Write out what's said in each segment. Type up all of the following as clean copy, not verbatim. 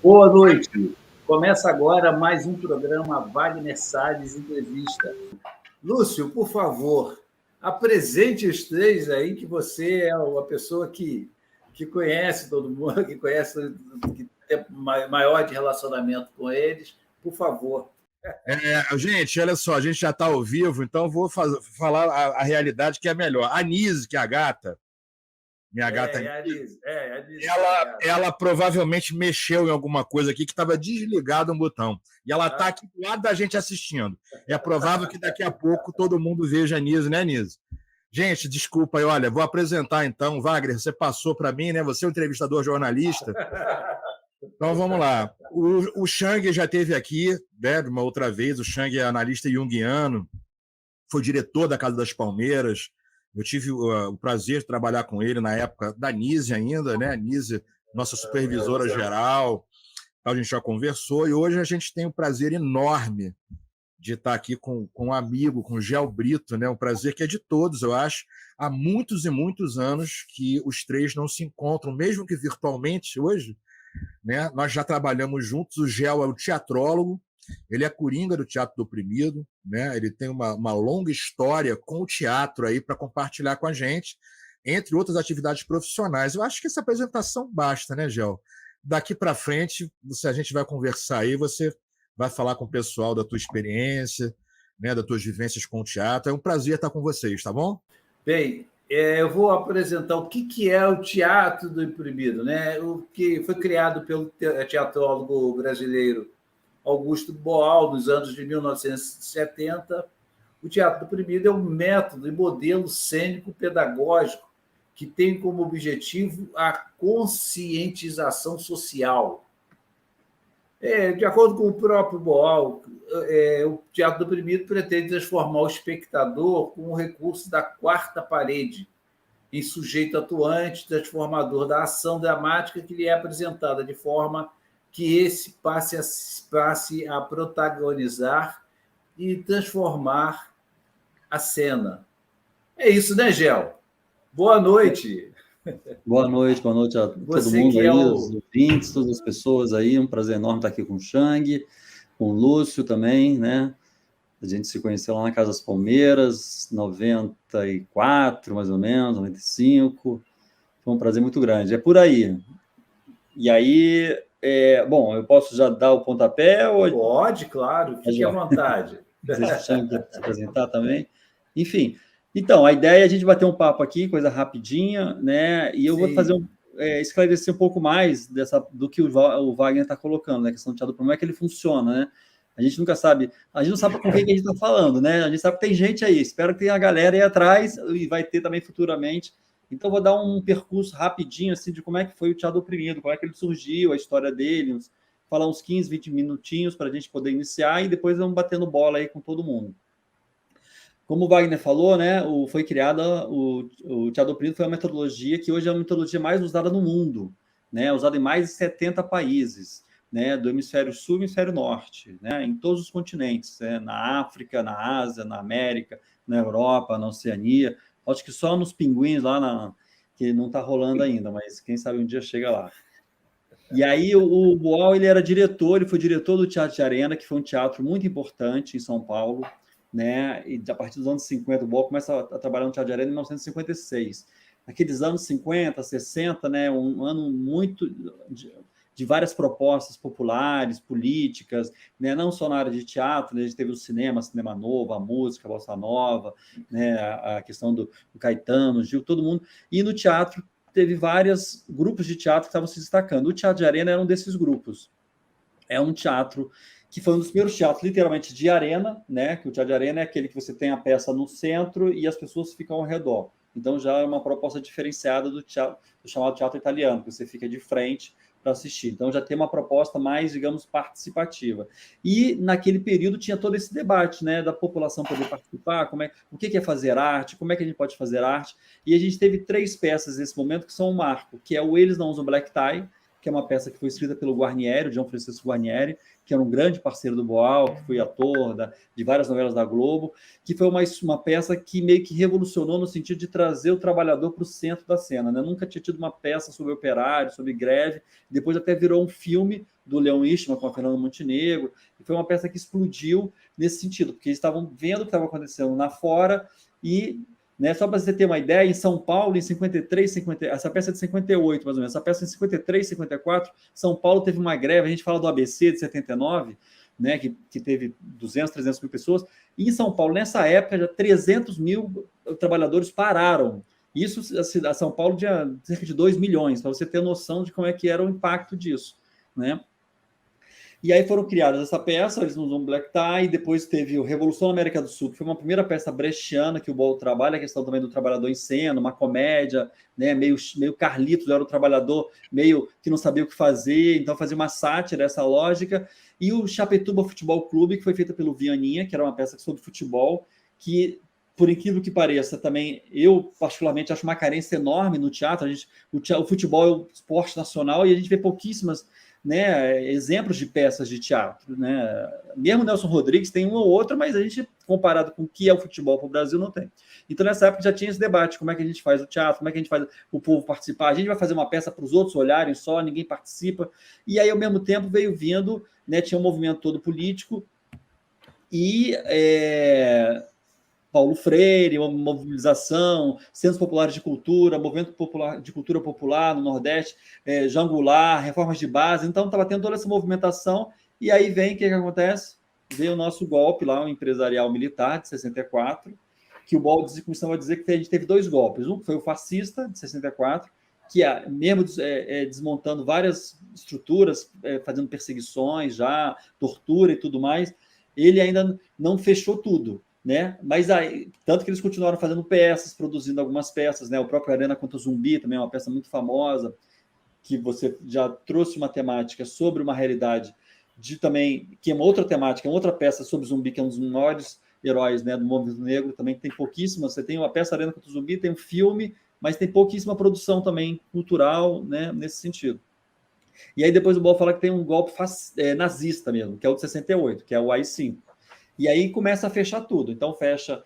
Boa noite. Começa agora mais um programa Wagner Salles Entrevista. Lúcio, por favor, apresente os três aí, que você é uma pessoa que conhece todo mundo, que conhece, que tem maior de relacionamento com eles. Por favor. Gente, olha só, a gente já está ao vivo, então vou falar a realidade que é melhor. A Nise, que é a gata, minha gata, a Nise, ela provavelmente mexeu em alguma coisa aqui que estava desligado um botão. E ela está aqui do lado da gente assistindo. É provável que daqui a pouco todo mundo veja a Nise, né, Nise? Gente, desculpa aí, olha, vou apresentar então. Wagner, você passou para mim, né? Você é um entrevistador jornalista. Então vamos lá. O Chang já esteve aqui, né, uma outra vez. O Chang é analista junguiano, foi diretor da Casa das Palmeiras. Eu tive o prazer de trabalhar com ele na época da Nise ainda, né? A Nise, nossa supervisora geral. A gente já conversou e hoje a gente tem um prazer enorme de estar aqui com um amigo, com o Gel Brito, né? Um prazer que é de todos, eu acho. Há muitos e muitos anos que os três não se encontram, mesmo que virtualmente hoje, né? Nós já trabalhamos juntos. O Gel é o teatrólogo, ele é coringa do Teatro do Oprimido, né? Ele tem uma longa história com o teatro aí para compartilhar com a gente, entre outras atividades profissionais. Eu acho que essa apresentação basta, né, Gel? Daqui para frente, a gente vai conversar aí, você vai falar com o pessoal da tua experiência, né, das tuas vivências com o teatro. É um prazer estar com vocês, tá bom? Bem, eu vou apresentar o que é o Teatro do Oprimido, né? O que foi criado pelo teatrólogo brasileiro Augusto Boal, nos anos de 1970. O Teatro do Oprimido é um método e modelo cênico-pedagógico que tem como objetivo a conscientização social. De acordo com o próprio Boal, o Teatro do Oprimido pretende transformar o espectador com o recurso da quarta parede, em sujeito atuante, transformador da ação dramática que lhe é apresentada, de forma que esse passe a protagonizar e transformar a cena. É isso, né, Gel? Boa noite. Boa noite a todo mundo aí, os ouvintes, todas as pessoas aí. Um prazer enorme estar aqui com o Chang, com o Lúcio também, né? A gente se conheceu lá na Casa das Palmeiras, 94, mais ou menos, 95. Foi um prazer muito grande. É por aí. E aí, bom, eu posso já dar o pontapé? Ou... Pode, claro. Fique à vontade. Deixa o Chang se apresentar também. Enfim, então, a ideia é a gente bater um papo aqui, coisa rapidinha, né? E eu vou fazer esclarecer um pouco mais do que o Wagner está colocando, né? A questão do teatro, como é que ele funciona, né? A gente nunca sabe, a gente não sabe com quem que a gente está falando, né? A gente sabe que tem gente aí, espero que tenha a galera aí atrás, e vai ter também futuramente. Então, vou dar um percurso rapidinho, assim, de como é que foi o Teatro Oprimido, como é que ele surgiu, a história dele, falar uns 15, 20 minutinhos para a gente poder iniciar, e depois vamos batendo bola aí com todo mundo. Como o Wagner falou, né, foi criada o Teatro Oprimido, foi uma metodologia que hoje é a metodologia mais usada no mundo, né, usada em mais de 70 países, né, do hemisfério sul e hemisfério norte, né, em todos os continentes, né, na África, na Ásia, na América, na Europa, na Oceania. Acho que só nos pinguins lá, que não está rolando ainda, mas quem sabe um dia chega lá. E aí o Boal, ele foi diretor do Teatro de Arena, que foi um teatro muito importante em São Paulo, né? E a partir dos anos 50, o Boal começa a trabalhar no Teatro de Arena em 1956. Naqueles anos 50, 60, né? Um ano muito de várias propostas populares, políticas, né? Não só na área de teatro, né? A gente teve o cinema novo, a música, a bossa nova, né? A questão do Caetano, Gil, todo mundo. E no teatro teve vários grupos de teatro que estavam se destacando. O Teatro de Arena era um desses grupos. É um teatro que foi um dos primeiros teatros, literalmente, de arena, né? Que o Teatro de Arena é aquele que você tem a peça no centro e as pessoas ficam ao redor. Então, já é uma proposta diferenciada do chamado teatro italiano, que você fica de frente para assistir. Então, já tem uma proposta mais, digamos, participativa. E, naquele período, tinha todo esse debate, né? Da população poder participar, o que é fazer arte, como é que a gente pode fazer arte. E a gente teve 3 peças nesse momento que são um marco, que é o Eles Não Usam Black Tie, que é uma peça que foi escrita pelo Guarnieri, o João Francisco Guarnieri, que era um grande parceiro do Boal, que foi ator de várias novelas da Globo, que foi uma peça que meio que revolucionou no sentido de trazer o trabalhador para o centro da cena. Né? Nunca tinha tido uma peça sobre operário, sobre greve, depois até virou um filme do Leon Ishman com a Fernanda Montenegro, e foi uma peça que explodiu nesse sentido, porque eles estavam vendo o que estava acontecendo lá fora e... Né? Só para você ter uma ideia, em São Paulo, em 53, essa peça é de 58, mais ou menos, essa peça em 53, 54, São Paulo teve uma greve, a gente fala do ABC de 79, né, que teve 200, 300 mil pessoas, e em São Paulo, nessa época, já 300 mil trabalhadores pararam. Isso, a São Paulo tinha cerca de 2 milhões, para você ter noção de como é que era o impacto disso, né? E aí foram criadas essa peça, eles usam black tie, depois teve o Revolução na América do Sul, que foi uma primeira peça brechiana que o Boal trabalha, a questão também do trabalhador em cena, uma comédia, né, meio Carlitos, era o trabalhador meio que não sabia o que fazer, então fazia uma sátira dessa lógica, e o Chapecó Futebol Clube, que foi feita pelo Vianinha, que era uma peça sobre futebol, que, por incrível que pareça, também eu particularmente acho uma carência enorme no teatro, o futebol é o esporte nacional, e a gente vê pouquíssimas, né, exemplos de peças de teatro, né? Mesmo Nelson Rodrigues tem uma ou outra, mas a gente, comparado com o que é o futebol para o Brasil, não tem. Então, nessa época já tinha esse debate, como é que a gente faz o teatro, como é que a gente faz o povo participar, a gente vai fazer uma peça para os outros olharem só, ninguém participa, e aí, ao mesmo tempo, veio vindo, né, tinha um movimento todo político, e Paulo Freire, uma mobilização, centros populares de cultura, movimento popular, de cultura popular no Nordeste, Jean Goulart, reformas de base, então estava tendo toda essa movimentação, e aí vem, o que acontece? Veio o nosso golpe lá, o empresarial militar de 64, que o Boal começou a dizer que a gente teve 2 golpes, um que foi o fascista, de 64, que mesmo desmontando várias estruturas, fazendo perseguições já, tortura e tudo mais, ele ainda não fechou tudo, né? Mas aí, tanto que eles continuaram fazendo peças, produzindo algumas peças, né? O próprio Arena contra o Zumbi também é uma peça muito famosa, que você já trouxe uma temática sobre uma realidade de também, que é uma outra temática, uma outra peça sobre Zumbi, que é um dos maiores heróis, né, do movimento negro, também tem pouquíssima, você tem uma peça Arena contra o Zumbi, tem um filme, mas tem pouquíssima produção também cultural, né, nesse sentido. E aí depois o Boal fala que tem um golpe nazista mesmo, que é o de 68, que é o AI-5. E aí começa a fechar tudo. Então fecha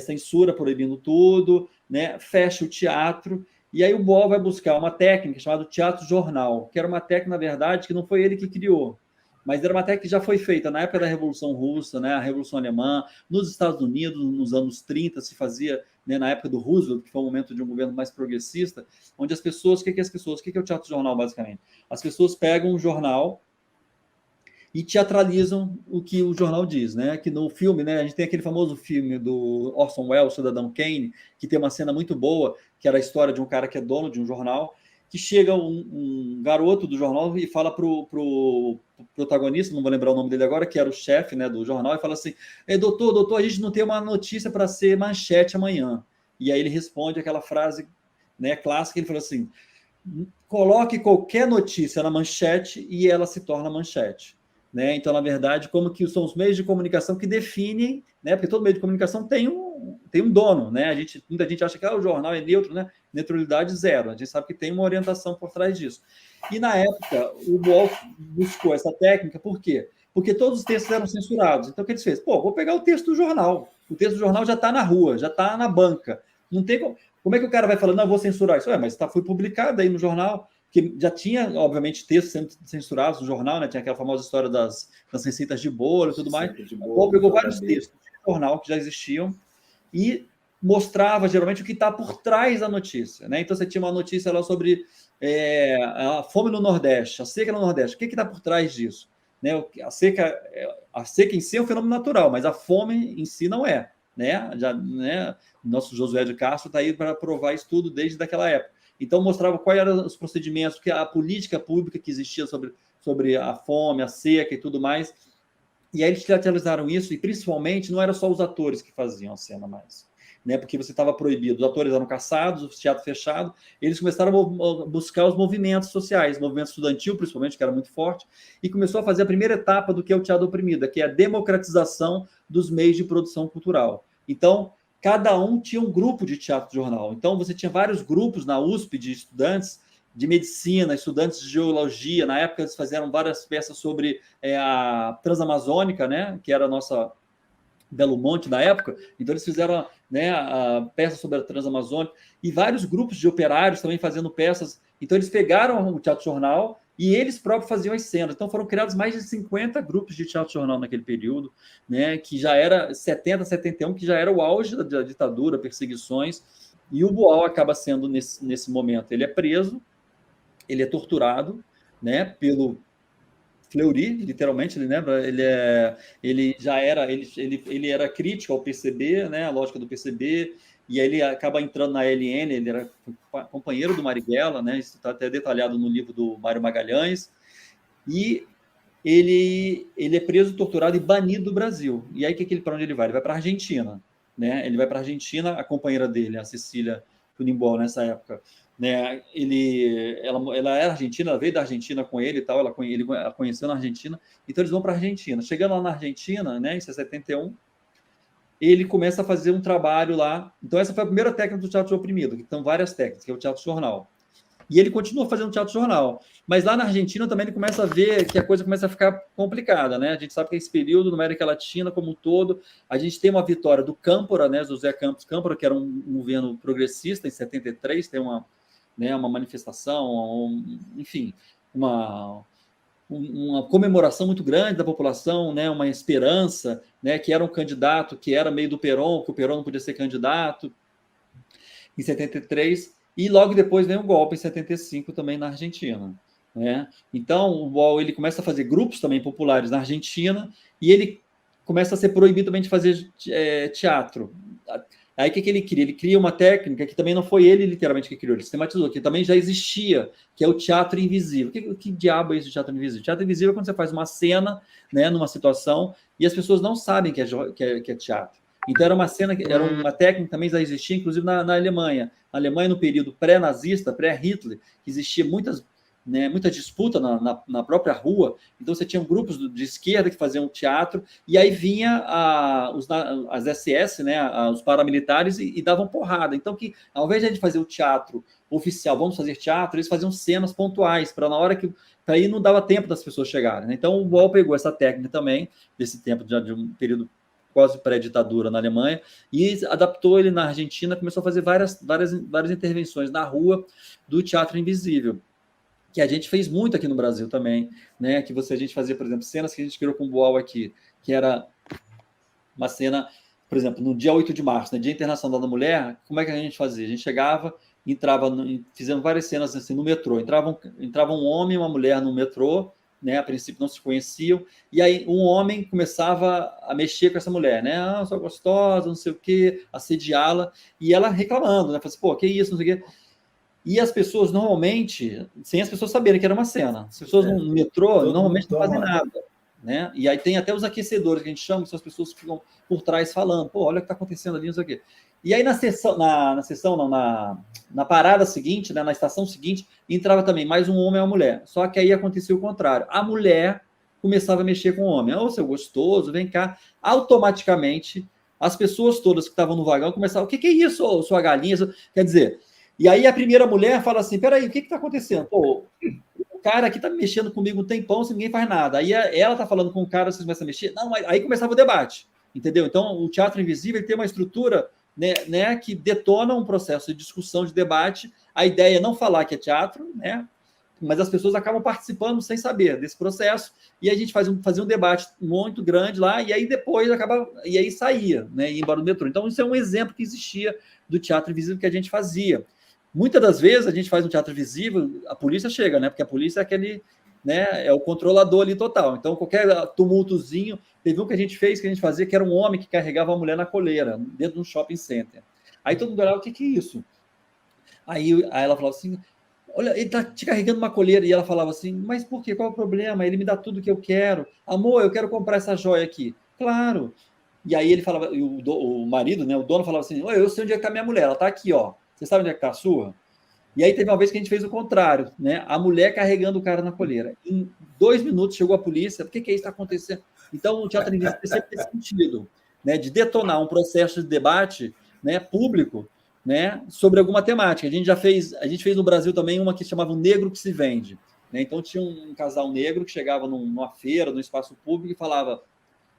censura, proibindo tudo, né? Fecha o teatro. E aí o Boal vai buscar uma técnica chamada teatro-jornal, que era uma técnica, na verdade, que não foi ele que criou, mas era uma técnica que já foi feita na época da Revolução Russa, né? A Revolução Alemã, nos Estados Unidos, nos anos 30, se fazia, né? Na época do Roosevelt, que foi um momento de um governo mais progressista, onde as pessoas... O que é o teatro-jornal, basicamente? As pessoas pegam um jornal e teatralizam o que o jornal diz, né? Que no filme, né? A gente tem aquele famoso filme do Orson Welles, Cidadão Kane, que tem uma cena muito boa, que era a história de um cara que é dono de um jornal, que chega um garoto do jornal e fala pro protagonista, não vou lembrar o nome dele agora, que era o chefe, né, do jornal, e fala assim: doutor, a gente não tem uma notícia para ser manchete amanhã. E aí ele responde aquela frase, né, clássica, ele fala assim: coloque qualquer notícia na manchete e ela se torna manchete. Né? Então, na verdade, como que são os meios de comunicação que definem, né? Porque todo meio de comunicação tem um dono, né? Muita gente acha que o jornal é neutro, né? Neutralidade zero. A gente sabe que tem uma orientação por trás disso. E na época, o Boal buscou essa técnica, por quê? Porque todos os textos eram censurados. Então, o que eles fez? Vou pegar o texto do jornal. O texto do jornal já está na rua, já está na banca. Não tem como é que o cara vai falar, não, eu vou censurar isso? Mas foi publicado aí no jornal, que já tinha, obviamente, textos sendo censurados no jornal, né? Tinha aquela famosa história das receitas de bolo e tudo mais. O Boal pegou vários textos do jornal que já existiam e mostrava, geralmente, o que está por trás da notícia. Né? Então, você tinha uma notícia lá sobre a fome no Nordeste, a seca no Nordeste. O que está por trás disso? Né? A seca em si é um fenômeno natural, mas a fome em si não é. Né? Nosso Josué de Castro está aí para provar isso tudo desde aquela época. Então, mostrava quais eram os procedimentos, que a política pública que existia sobre a fome, a seca e tudo mais. E aí eles teatralizaram isso, e principalmente não era só os atores que faziam a cena mais, né? Porque você estava proibido, os atores eram caçados, o teatro fechado, eles começaram a buscar os movimentos sociais, o movimento estudantil, principalmente, que era muito forte, e começou a fazer a primeira etapa do que é o teatro oprimido, que é a democratização dos meios de produção cultural. Então, cada um tinha um grupo de teatro de jornal. Então, você tinha vários grupos na USP de estudantes de medicina, estudantes de geologia. Na época, eles fizeram várias peças sobre a Transamazônica, né, que era a nossa Belo Monte da época. Então, eles fizeram, né, a peça sobre a Transamazônica, e vários grupos de operários também fazendo peças. Então, eles pegaram o Teatro Jornal e eles próprios faziam as cenas. Então, foram criados mais de 50 grupos de Teatro Jornal naquele período, né, que já era 70, 71, que já era o auge da ditadura, perseguições. E o Boal acaba sendo, nesse momento, ele é preso, ele é torturado, né, pelo Fleury, literalmente, ele lembra, ele era crítico ao PCB, né, a lógica do PCB, e aí ele acaba entrando na LN, ele era companheiro do Marighella, né, isso está até detalhado no livro do Mário Magalhães, e ele é preso, torturado e banido do Brasil. E aí, para onde ele vai? Ele vai para a Argentina, né? Ele vai para a Argentina, a companheira dele, a Cecília Tunimbol, nessa época, né? Ela era argentina, ela veio da Argentina com ele e tal, ele a conheceu na Argentina, então eles vão para a Argentina. Chegando lá na Argentina, né, em 71, ele começa a fazer um trabalho lá. Então, essa foi a primeira técnica do teatro oprimido, que são várias técnicas, que é o teatro jornal. E ele continua fazendo teatro jornal. Mas lá na Argentina também ele começa a ver que a coisa começa a ficar complicada, né? A gente sabe que esse período, na América Latina como um todo, a gente tem uma vitória do Câmpora, né? José Campos Câmpora, que era um governo progressista em 73, tem uma manifestação, enfim, uma comemoração muito grande da população, né? Uma esperança, né? Que era um candidato, que era meio do Perón, que o Perón não podia ser candidato em 73. E logo depois vem o golpe em 75 também na Argentina, né? Então o Boal ele começa a fazer grupos também populares na Argentina e ele começa a ser proibido também de fazer teatro. Aí o que ele cria? Ele cria uma técnica que também não foi ele literalmente que criou, ele sistematizou, que também já existia, que é o teatro invisível. Que diabo é isso de teatro invisível? Teatro invisível é quando você faz uma cena, né, numa situação e as pessoas não sabem que é teatro. Então era uma cena, era uma técnica também já existia, inclusive na Alemanha. Na Alemanha, no período pré-nazista, pré-Hitler, que existia muita disputa na própria rua. Então você tinha grupos de esquerda que faziam teatro, e aí vinha as SS, né, os paramilitares, e davam porrada. Então, que ao invés de a gente fazer o teatro oficial, vamos fazer teatro, eles faziam cenas pontuais, para na hora que... Para aí não dava tempo das pessoas chegarem, né? Então o Boal pegou essa técnica também, desse tempo de um período quase pré-ditadura na Alemanha, e adaptou ele na Argentina, começou a fazer várias intervenções na rua do teatro invisível, que a gente fez muito aqui no Brasil também, né? Que a gente fazia, por exemplo, cenas que a gente criou com o Boal aqui, que era uma cena, por exemplo, no dia 8 de março, no Dia Internacional da Mulher, como é que a gente fazia? A gente chegava, fizemos várias cenas assim, no metrô, entrava um homem e uma mulher no metrô, né, a princípio não se conheciam, e aí um homem começava a mexer com essa mulher, né, sou gostosa, não sei o quê, assediá-la, e ela reclamando, né, falou assim, pô, que isso, não sei o quê, e as pessoas normalmente, sem as pessoas saberem que era uma cena, as pessoas no metrô normalmente não fazem nada, né, e aí tem até os aquecedores que a gente chama, que são as pessoas que ficam por trás falando, pô, olha o que está acontecendo ali, não sei o quê. E aí na parada seguinte, né, na estação seguinte, entrava também mais um homem e uma mulher. Só que aí acontecia o contrário. A mulher começava a mexer com o homem. Ô, seu gostoso, vem cá. Automaticamente, as pessoas todas que estavam no vagão começavam, o que é isso, sua galinha? Quer dizer, e aí a primeira mulher fala assim, peraí, o que está acontecendo? Pô, o cara aqui está mexendo comigo um tempão, se ninguém faz nada. Aí ela está falando com o cara, vocês começam a mexer. Não, aí começava o debate, entendeu? Então, o teatro invisível tem uma estrutura, né, que detona um processo de discussão, de debate. A ideia é não falar que é teatro, né, mas as pessoas acabam participando sem saber desse processo, e a gente fazia um debate muito grande lá, e aí depois e aí saía, né, ia embora do metrô. Então, isso é um exemplo que existia do teatro invisível que a gente fazia. Muitas das vezes a gente faz um teatro visível, a polícia chega, né, porque a polícia é aquele, né, é o controlador ali total. Então, qualquer tumultozinho, teve um que a gente fazia, que era um homem que carregava uma mulher na coleira, dentro de um shopping center. Aí todo mundo olhava, o que é isso? Aí ela falava assim, olha, ele tá te carregando uma coleira, e ela falava assim, mas por quê? Qual é o problema? Ele me dá tudo que eu quero. Amor, eu quero comprar essa joia aqui. Claro. E aí ele falava, o marido, né, o dono falava assim, eu sei onde é que tá minha mulher, ela tá aqui, ó. Você sabe onde é que tá a sua? E aí teve uma vez que a gente fez o contrário, né? A mulher carregando o cara na coleira. Em 2 minutos chegou a polícia. O que é isso que está acontecendo? Então, o teatro invisível sempre tem sentido, né? De detonar um processo de debate, né, público, né, sobre alguma temática. A gente fez no Brasil também uma que chamava O Negro que se Vende. Né? Então tinha um casal negro que chegava numa feira, num espaço público e falava: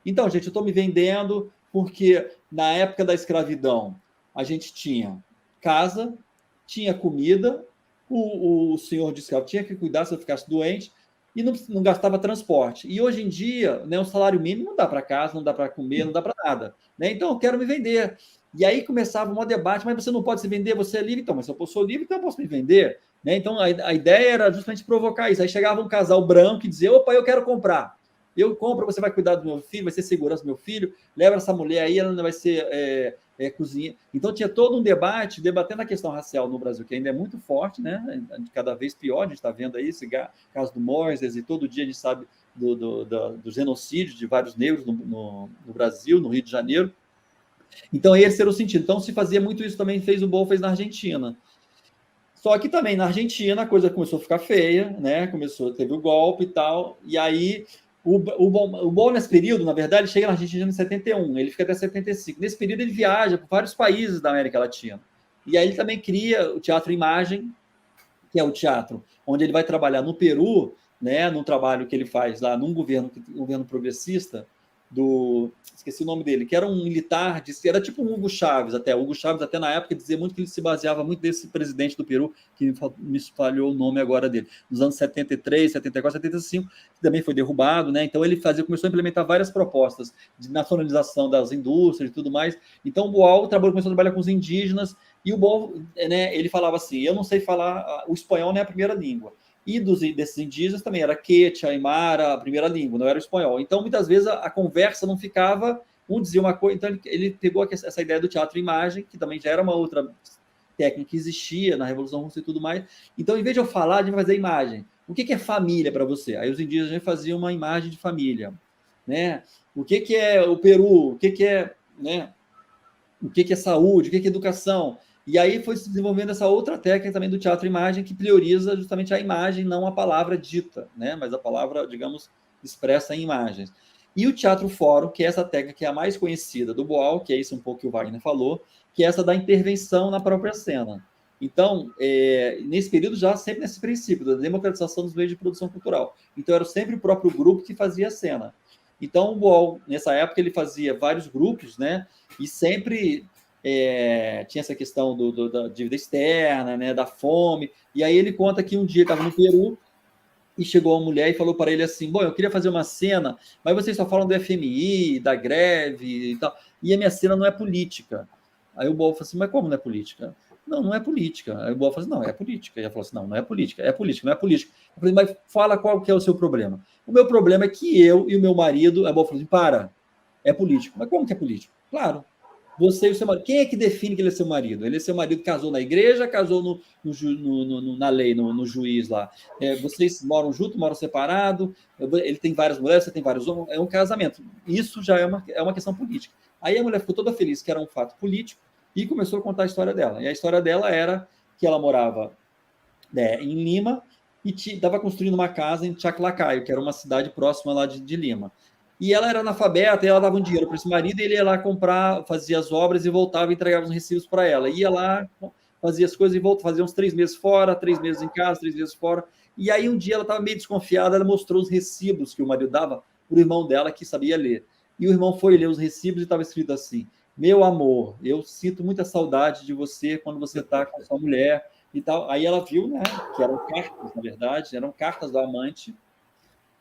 então, gente, eu estou me vendendo porque na época da escravidão a gente tinha casa, tinha comida, o senhor de escravo tinha que cuidar se eu ficasse doente e não gastava transporte. E hoje em dia, né, o salário mínimo não dá para casa, não dá para comer, não dá para nada. Né? Então, eu quero me vender. E aí começava um debate: mas você não pode se vender, você é livre? Então, mas se eu sou livre, então eu posso me vender. Né? Então, a ideia era justamente provocar isso. Aí chegava um casal branco e dizia: opa, eu quero comprar. Eu compro, você vai cuidar do meu filho, vai ser segurança do meu filho, leva essa mulher aí, ela não vai ser cozinha. Então, tinha todo um debate debatendo a questão racial no Brasil, que ainda é muito forte, né? Cada vez pior, a gente está vendo aí esse caso do Moisés, e todo dia a gente sabe do genocídio de vários negros no Brasil, no Rio de Janeiro. Então, esse era o sentido. Então, se fazia muito isso também, o Boal fez na Argentina. Só que também na Argentina a coisa começou a ficar feia, né? Teve o golpe e tal, e aí o Boal, nesse período, na verdade, chega na Argentina em 71, ele fica até 75. Nesse período, ele viaja por vários países da América Latina. E aí ele também cria o Teatro Imagem, que é o teatro onde ele vai trabalhar no Peru, né, num trabalho que ele faz lá num governo progressista, esqueci o nome dele, que era um militar, era tipo um Hugo Chávez até. O Hugo Chávez, até na época, dizia muito que ele se baseava muito desse presidente do Peru, que me falhou o nome agora dele, nos anos 73, 74, 75, que também foi derrubado, né? Então ele começou a implementar várias propostas de nacionalização das indústrias e tudo mais. Então o Boal começou a trabalhar com os indígenas, e o Boal, né, ele falava assim: eu não sei falar, o espanhol não é a primeira língua. E desses indígenas também era quechua, aimara, a primeira língua, não era o espanhol. Então, muitas vezes, a conversa não ficava, um dizia uma coisa, então ele pegou essa ideia do teatro-imagem, que também já era uma outra técnica que existia na Revolução Russa e tudo mais. Então, em vez de eu falar, a gente vai fazer imagem. O que é família para você? Aí os indígenas faziam uma imagem de família. Né? O que é o Peru? O que é, né? O que é saúde? O que é educação? E aí foi se desenvolvendo essa outra técnica também do teatro-imagem, que prioriza justamente a imagem, não a palavra dita, né? Mas a palavra, digamos, expressa em imagens. E o teatro-fórum, que é essa técnica que é a mais conhecida do Boal, que é isso um pouco que o Wagner falou, que é essa da intervenção na própria cena. Então, nesse período, já sempre nesse princípio da democratização dos meios de produção cultural. Então, era sempre o próprio grupo que fazia a cena. Então, o Boal, nessa época, ele fazia vários grupos, né? E sempre tinha essa questão da dívida externa, né, da fome. E aí ele conta que um dia estava no Peru e chegou uma mulher e falou para ele assim: bom, eu queria fazer uma cena, mas vocês só falam do FMI, da greve e tal, e a minha cena não é política. Aí o Boal falou assim: mas como não é política? Não, não é política. Aí o Boal falou assim: não, é política. E ela falou assim: não, não é política, é política, não é política. Eu falei: mas fala qual que é o seu problema. O meu problema é que eu e o meu marido... Aí o Boal falou assim: é político. Mas como que é político? Claro. Você e o seu marido. Quem é que define que ele é seu marido? Ele é seu marido, casou na igreja, casou na lei, no juiz lá. Vocês moram juntos, moram separados, ele tem várias mulheres, você tem vários homens, é um casamento. Isso já é uma questão política. Aí a mulher ficou toda feliz que era um fato político e começou a contar a história dela. E a história dela era que ela morava em Lima e estava construindo uma casa em Chaclacayo, que era uma cidade próxima lá de Lima. E ela era analfabeta, e ela dava um dinheiro para esse marido, e ele ia lá comprar, fazia as obras e voltava e entregava os recibos para ela. Ia lá, fazia as coisas e voltava, fazia uns 3 meses fora, 3 meses em casa, 3 meses fora. E aí um dia ela estava meio desconfiada, ela mostrou os recibos que o marido dava para o irmão dela, que sabia ler. E o irmão foi ler os recibos e estava escrito assim: meu amor, eu sinto muita saudade de você quando você está com a sua mulher e tal. Aí ela viu, né, que eram cartas, na verdade, eram cartas do amante.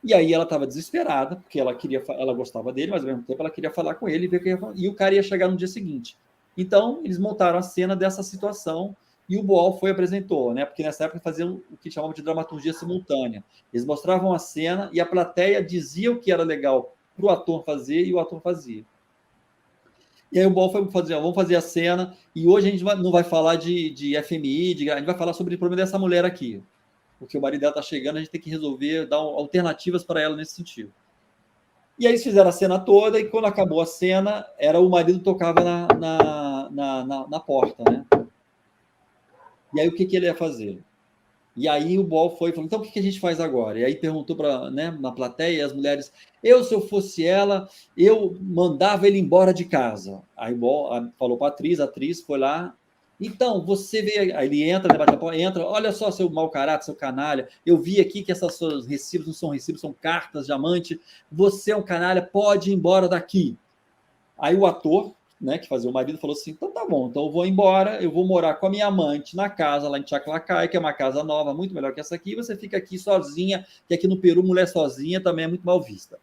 E aí ela estava desesperada, porque ela gostava dele, mas ao mesmo tempo ela queria falar com ele e o cara ia chegar no dia seguinte. Então, eles montaram a cena dessa situação e o Boal apresentou, né? Porque nessa época faziam o que chamavam de dramaturgia simultânea. Eles mostravam a cena e a plateia dizia o que era legal para o ator fazer e o ator fazia. E aí o Boal foi fazer: vamos fazer a cena, e hoje a gente não vai falar de FMI, a gente vai falar sobre o problema dessa mulher aqui. Porque o marido dela está chegando, a gente tem que resolver, dar alternativas para ela nesse sentido. E aí eles fizeram a cena toda, e quando acabou a cena, era o marido tocava na porta, né? E aí o que ele ia fazer? E aí o Boal foi e falou: então o que a gente faz agora? E aí perguntou na plateia, as mulheres: se eu fosse ela, eu mandava ele embora de casa. Aí o Boal falou para a atriz foi lá, Então, você vê, aí ele entra, debate a porta, entra, olha só seu mau caráter, seu canalha, eu vi aqui que essas suas recibos não são recibos, são cartas, diamante, você é um canalha, pode ir embora daqui. Aí o ator, né, que fazia o marido, falou assim, então tá bom, então eu vou embora, eu vou morar com a minha amante na casa lá em Chaclacai, que é uma casa nova, muito melhor que essa aqui, você fica aqui sozinha, que aqui no Peru, mulher sozinha também é muito mal vista.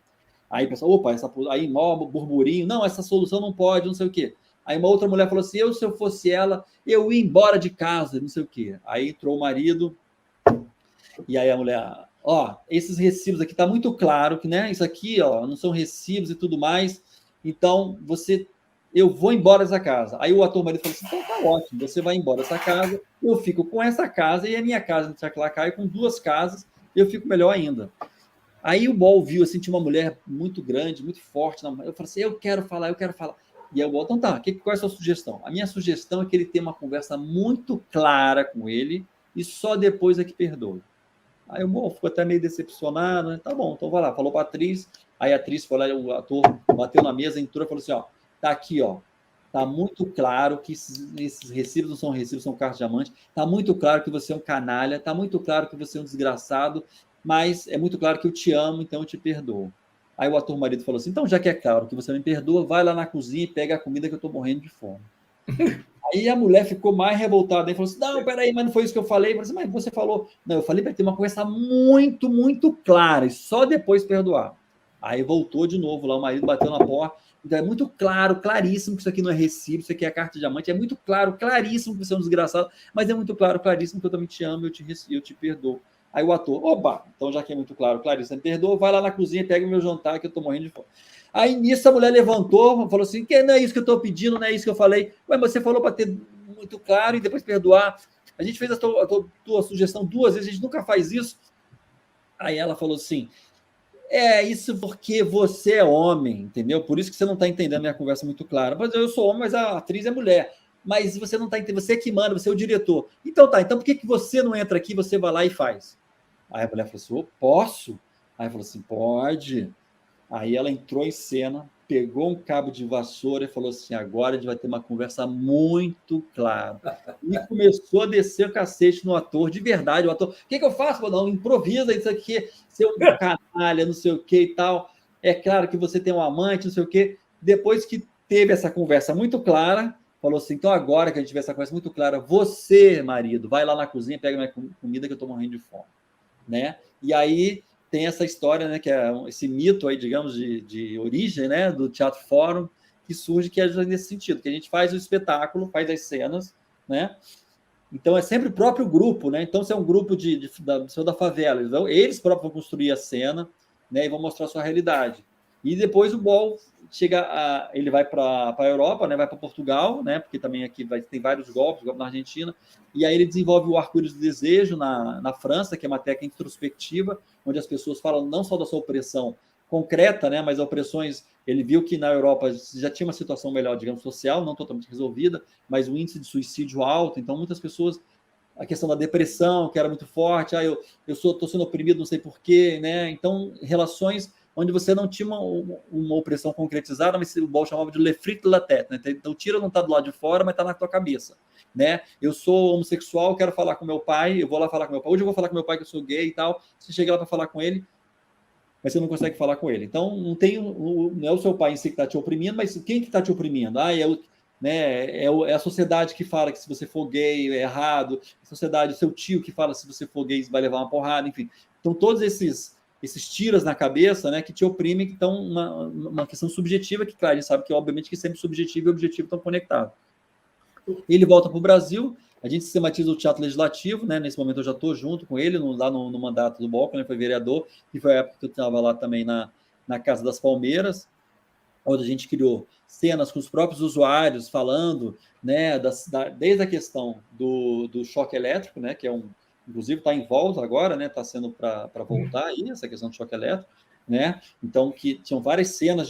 Aí o pessoal, opa, aí mó burburinho, não, essa solução não pode, não sei o quê. Aí uma outra mulher falou assim, se eu fosse ela, eu ia embora de casa, não sei o quê. Aí entrou o marido, e aí a mulher, esses recibos aqui tá muito claro que, né, isso aqui, não são recibos e tudo mais, então eu vou embora dessa casa. Aí o ator marido falou assim, então tá ótimo, você vai embora dessa casa, eu fico com essa casa, e a minha casa no Chaclacai com 2 casas, eu fico melhor ainda. Aí o Ball viu, assim, tinha uma mulher muito grande, muito forte. Eu falei assim, eu quero falar. E aí o Ball, então tá, qual é a sua sugestão? A minha sugestão é que ele tenha uma conversa muito clara com ele e só depois é que perdoe. Aí o Ball ficou até meio decepcionado, né? Tá bom, então vai lá. Falou pra atriz, aí a atriz foi lá, o ator bateu na mesa, entrou e falou assim, tá aqui, tá muito claro que esses recibos não são recibos, são cartas de diamante, tá muito claro que você é um canalha, tá muito claro que você é um desgraçado, mas é muito claro que eu te amo, então eu te perdoo. Aí o ator marido falou assim, então já que é claro que você me perdoa, vai lá na cozinha e pega a comida que eu tô morrendo de fome. Aí a mulher ficou mais revoltada e falou assim, não, peraí, mas não foi isso que eu falei. Eu falei assim, mas você falou... Não, eu falei para ter uma conversa muito, muito clara e só depois perdoar. Aí voltou de novo lá, o marido bateu na porta. Então é muito claro, claríssimo que isso aqui não é recibo, isso aqui é carta de diamante. É muito claro, claríssimo que você é um desgraçado, mas é muito claro, claríssimo que eu também te amo e eu te perdoo. Aí o ator, opa, então já que é muito claro, claríssimo, me perdoa, vai lá na cozinha, pega o meu jantar que eu tô morrendo de fome. Aí nisso a mulher levantou, falou assim, que não é isso que eu estou pedindo, não é isso que eu falei. Ué, você falou para ter muito claro e depois perdoar. A gente fez a tua sugestão 2 vezes, a gente nunca faz isso. Aí ela falou assim, isso porque você é homem, entendeu? Por isso que você não está entendendo a minha conversa muito clara. Mas eu sou homem, mas a atriz é mulher. Mas você não está entendendo, você é que manda, você é o diretor. Então tá, então por que você não entra aqui, você vai lá e faz? Aí a mulher falou assim, eu posso? Aí falou assim, pode. Aí ela entrou em cena, pegou um cabo de vassoura e falou assim, agora a gente vai ter uma conversa muito clara. E começou a descer o cacete no ator, de verdade. O ator, o que eu faço? Não, improvisa isso aqui, seu canalha, não sei o que e tal. É claro que você tem um amante, não sei o que. Depois que teve essa conversa muito clara, falou assim, então agora que a gente tiver essa conversa muito clara, você, marido, vai lá na cozinha, pega minha comida que eu estou morrendo de fome. Né? E aí tem essa história, né, que é esse mito aí, digamos, de origem, né, do Teatro Fórum, que surge que é nesse sentido, que a gente faz o espetáculo, faz as cenas, né? Então é sempre o próprio grupo, né? Então se é um grupo da favela, então, eles próprios vão construir a cena, né, e vão mostrar a sua realidade. E depois o Ball ele vai para a Europa, né, vai para Portugal, né, porque também aqui tem vários golpes na Argentina, e aí ele desenvolve o Arco-íris do Desejo na França, que é uma técnica introspectiva, onde as pessoas falam não só da sua opressão concreta, né, mas opressões. Ele viu que na Europa já tinha uma situação melhor, digamos, social, não totalmente resolvida, mas o índice de suicídio alto, então muitas pessoas, a questão da depressão, que era muito forte, eu estou sendo oprimido, não sei porquê, né? Então, relações onde você não tinha uma opressão concretizada, mas o Ball chamava de le fric de la tête, né? Então, o tiro não está do lado de fora, mas está na tua cabeça, né? Eu sou homossexual, quero falar com meu pai, eu vou lá falar com meu pai, hoje eu vou falar com meu pai que eu sou gay e tal, você chega lá para falar com ele, mas você não consegue falar com ele. Então, não é o seu pai em si que está te oprimindo, mas quem que está te oprimindo? É a sociedade que fala que se você for gay é errado, a sociedade, seu tio que fala que se você for gay vai levar uma porrada, enfim. Então, todos esses tiras na cabeça, né, que te oprimem, que estão uma questão subjetiva, que, claro, a gente sabe que, obviamente, que sempre subjetivo e objetivo estão conectados. Ele volta para o Brasil, a gente sistematiza o teatro legislativo, né? Nesse momento eu já estou junto com ele, lá no mandato do Ball, né? Foi vereador, e foi a época que eu estava lá também na Casa das Palmeiras, onde a gente criou cenas com os próprios usuários falando, né, desde a questão do choque elétrico, né, que inclusive está em volta agora, né, está sendo para voltar aí, essa questão do choque elétrico, né, então que tinham várias cenas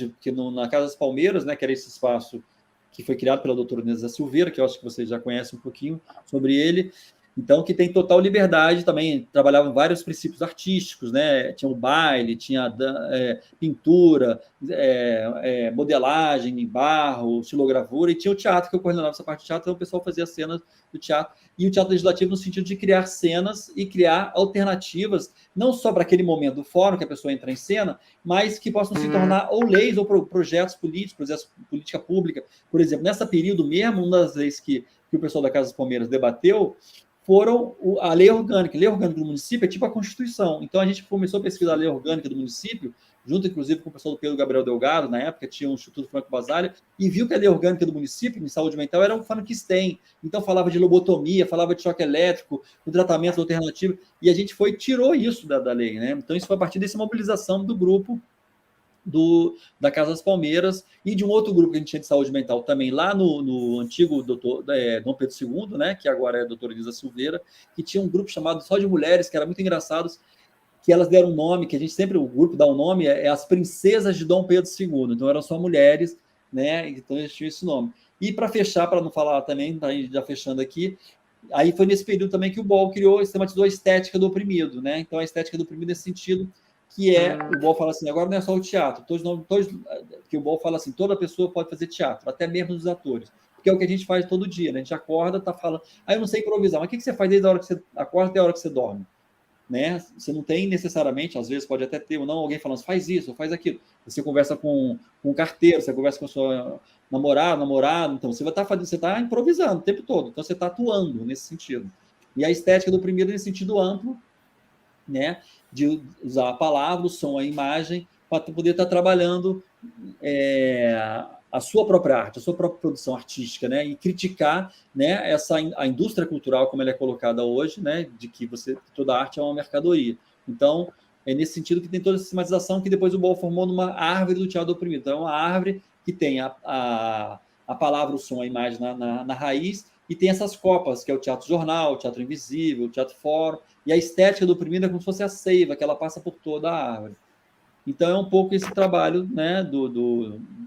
na Casa das Palmeiras, né, que era esse espaço que foi criado pela doutora Inês da Silveira, que eu acho que vocês já conhecem um pouquinho sobre ele, Então, que tem total liberdade também, trabalhavam vários princípios artísticos, né? Tinha o baile, tinha pintura, modelagem em barro, estilogravura, e tinha o teatro, que eu coordenava essa parte de teatro, então o pessoal fazia cenas do teatro, e o teatro legislativo no sentido de criar cenas e criar alternativas, não só para aquele momento do fórum, que a pessoa entra em cena, mas que possam se tornar ou leis ou projetos políticos, projetos de política pública. Por exemplo, nessa período mesmo, uma das leis que o pessoal da Casa das Palmeiras debateu foram a lei orgânica. A lei orgânica do município é tipo a Constituição. Então, a gente começou a pesquisar a lei orgânica do município, junto, inclusive, com o pessoal do Pedro Gabriel Delgado, na época, tinha o Instituto Franco Basaglia, e viu que a lei orgânica do município, em saúde mental, era um Frankenstein. Então, falava de lobotomia, falava de choque elétrico, de tratamento alternativo, e a gente tirou isso da lei, né? Então, isso foi a partir dessa mobilização do grupo da Casa das Palmeiras e de um outro grupo que a gente tinha de saúde mental também lá no antigo Dom Pedro II, né, que agora é a doutora Elisa Silveira, que tinha um grupo chamado só de mulheres, que era muito engraçados, que elas deram um nome, que a gente sempre, o grupo dá um nome, é as Princesas de Dom Pedro II, então eram só mulheres, né, então eles tinham esse nome. E para fechar, para não falar também, tá já fechando aqui, aí foi nesse período também que o BOL criou, sistematizou a estética do oprimido, né, então a estética do oprimido nesse sentido, que o BOL fala assim, agora não é só o teatro, que o BOL fala assim, toda pessoa pode fazer teatro, até mesmo os atores, porque é o que a gente faz todo dia, né? A gente acorda, tá falando, eu não sei improvisar, mas o que você faz desde a hora que você acorda até a hora que você dorme? Né? Você não tem necessariamente, às vezes pode até ter ou não alguém falando, faz isso, faz aquilo. Você conversa com um carteiro, você conversa com a sua namorado, então você vai estar fazendo, você está improvisando o tempo todo, então você está atuando nesse sentido. E a estética do primeiro nesse sentido amplo, né, de usar a palavra, o som, a imagem, para poder estar trabalhando a sua própria arte, a sua própria produção artística, né, e criticar, né, a indústria cultural como ela é colocada hoje, né, de que toda arte é uma mercadoria. Então, é nesse sentido que tem toda essa sistematização que depois o BOL formou numa árvore do teatro oprimido. Então, é uma árvore que tem a palavra, o som, a imagem na raiz, e tem essas copas, que é o teatro jornal, o teatro invisível, o teatro fórum, e a estética do oprimido é como se fosse a seiva, que ela passa por toda a árvore. Então, é um pouco esse trabalho, né,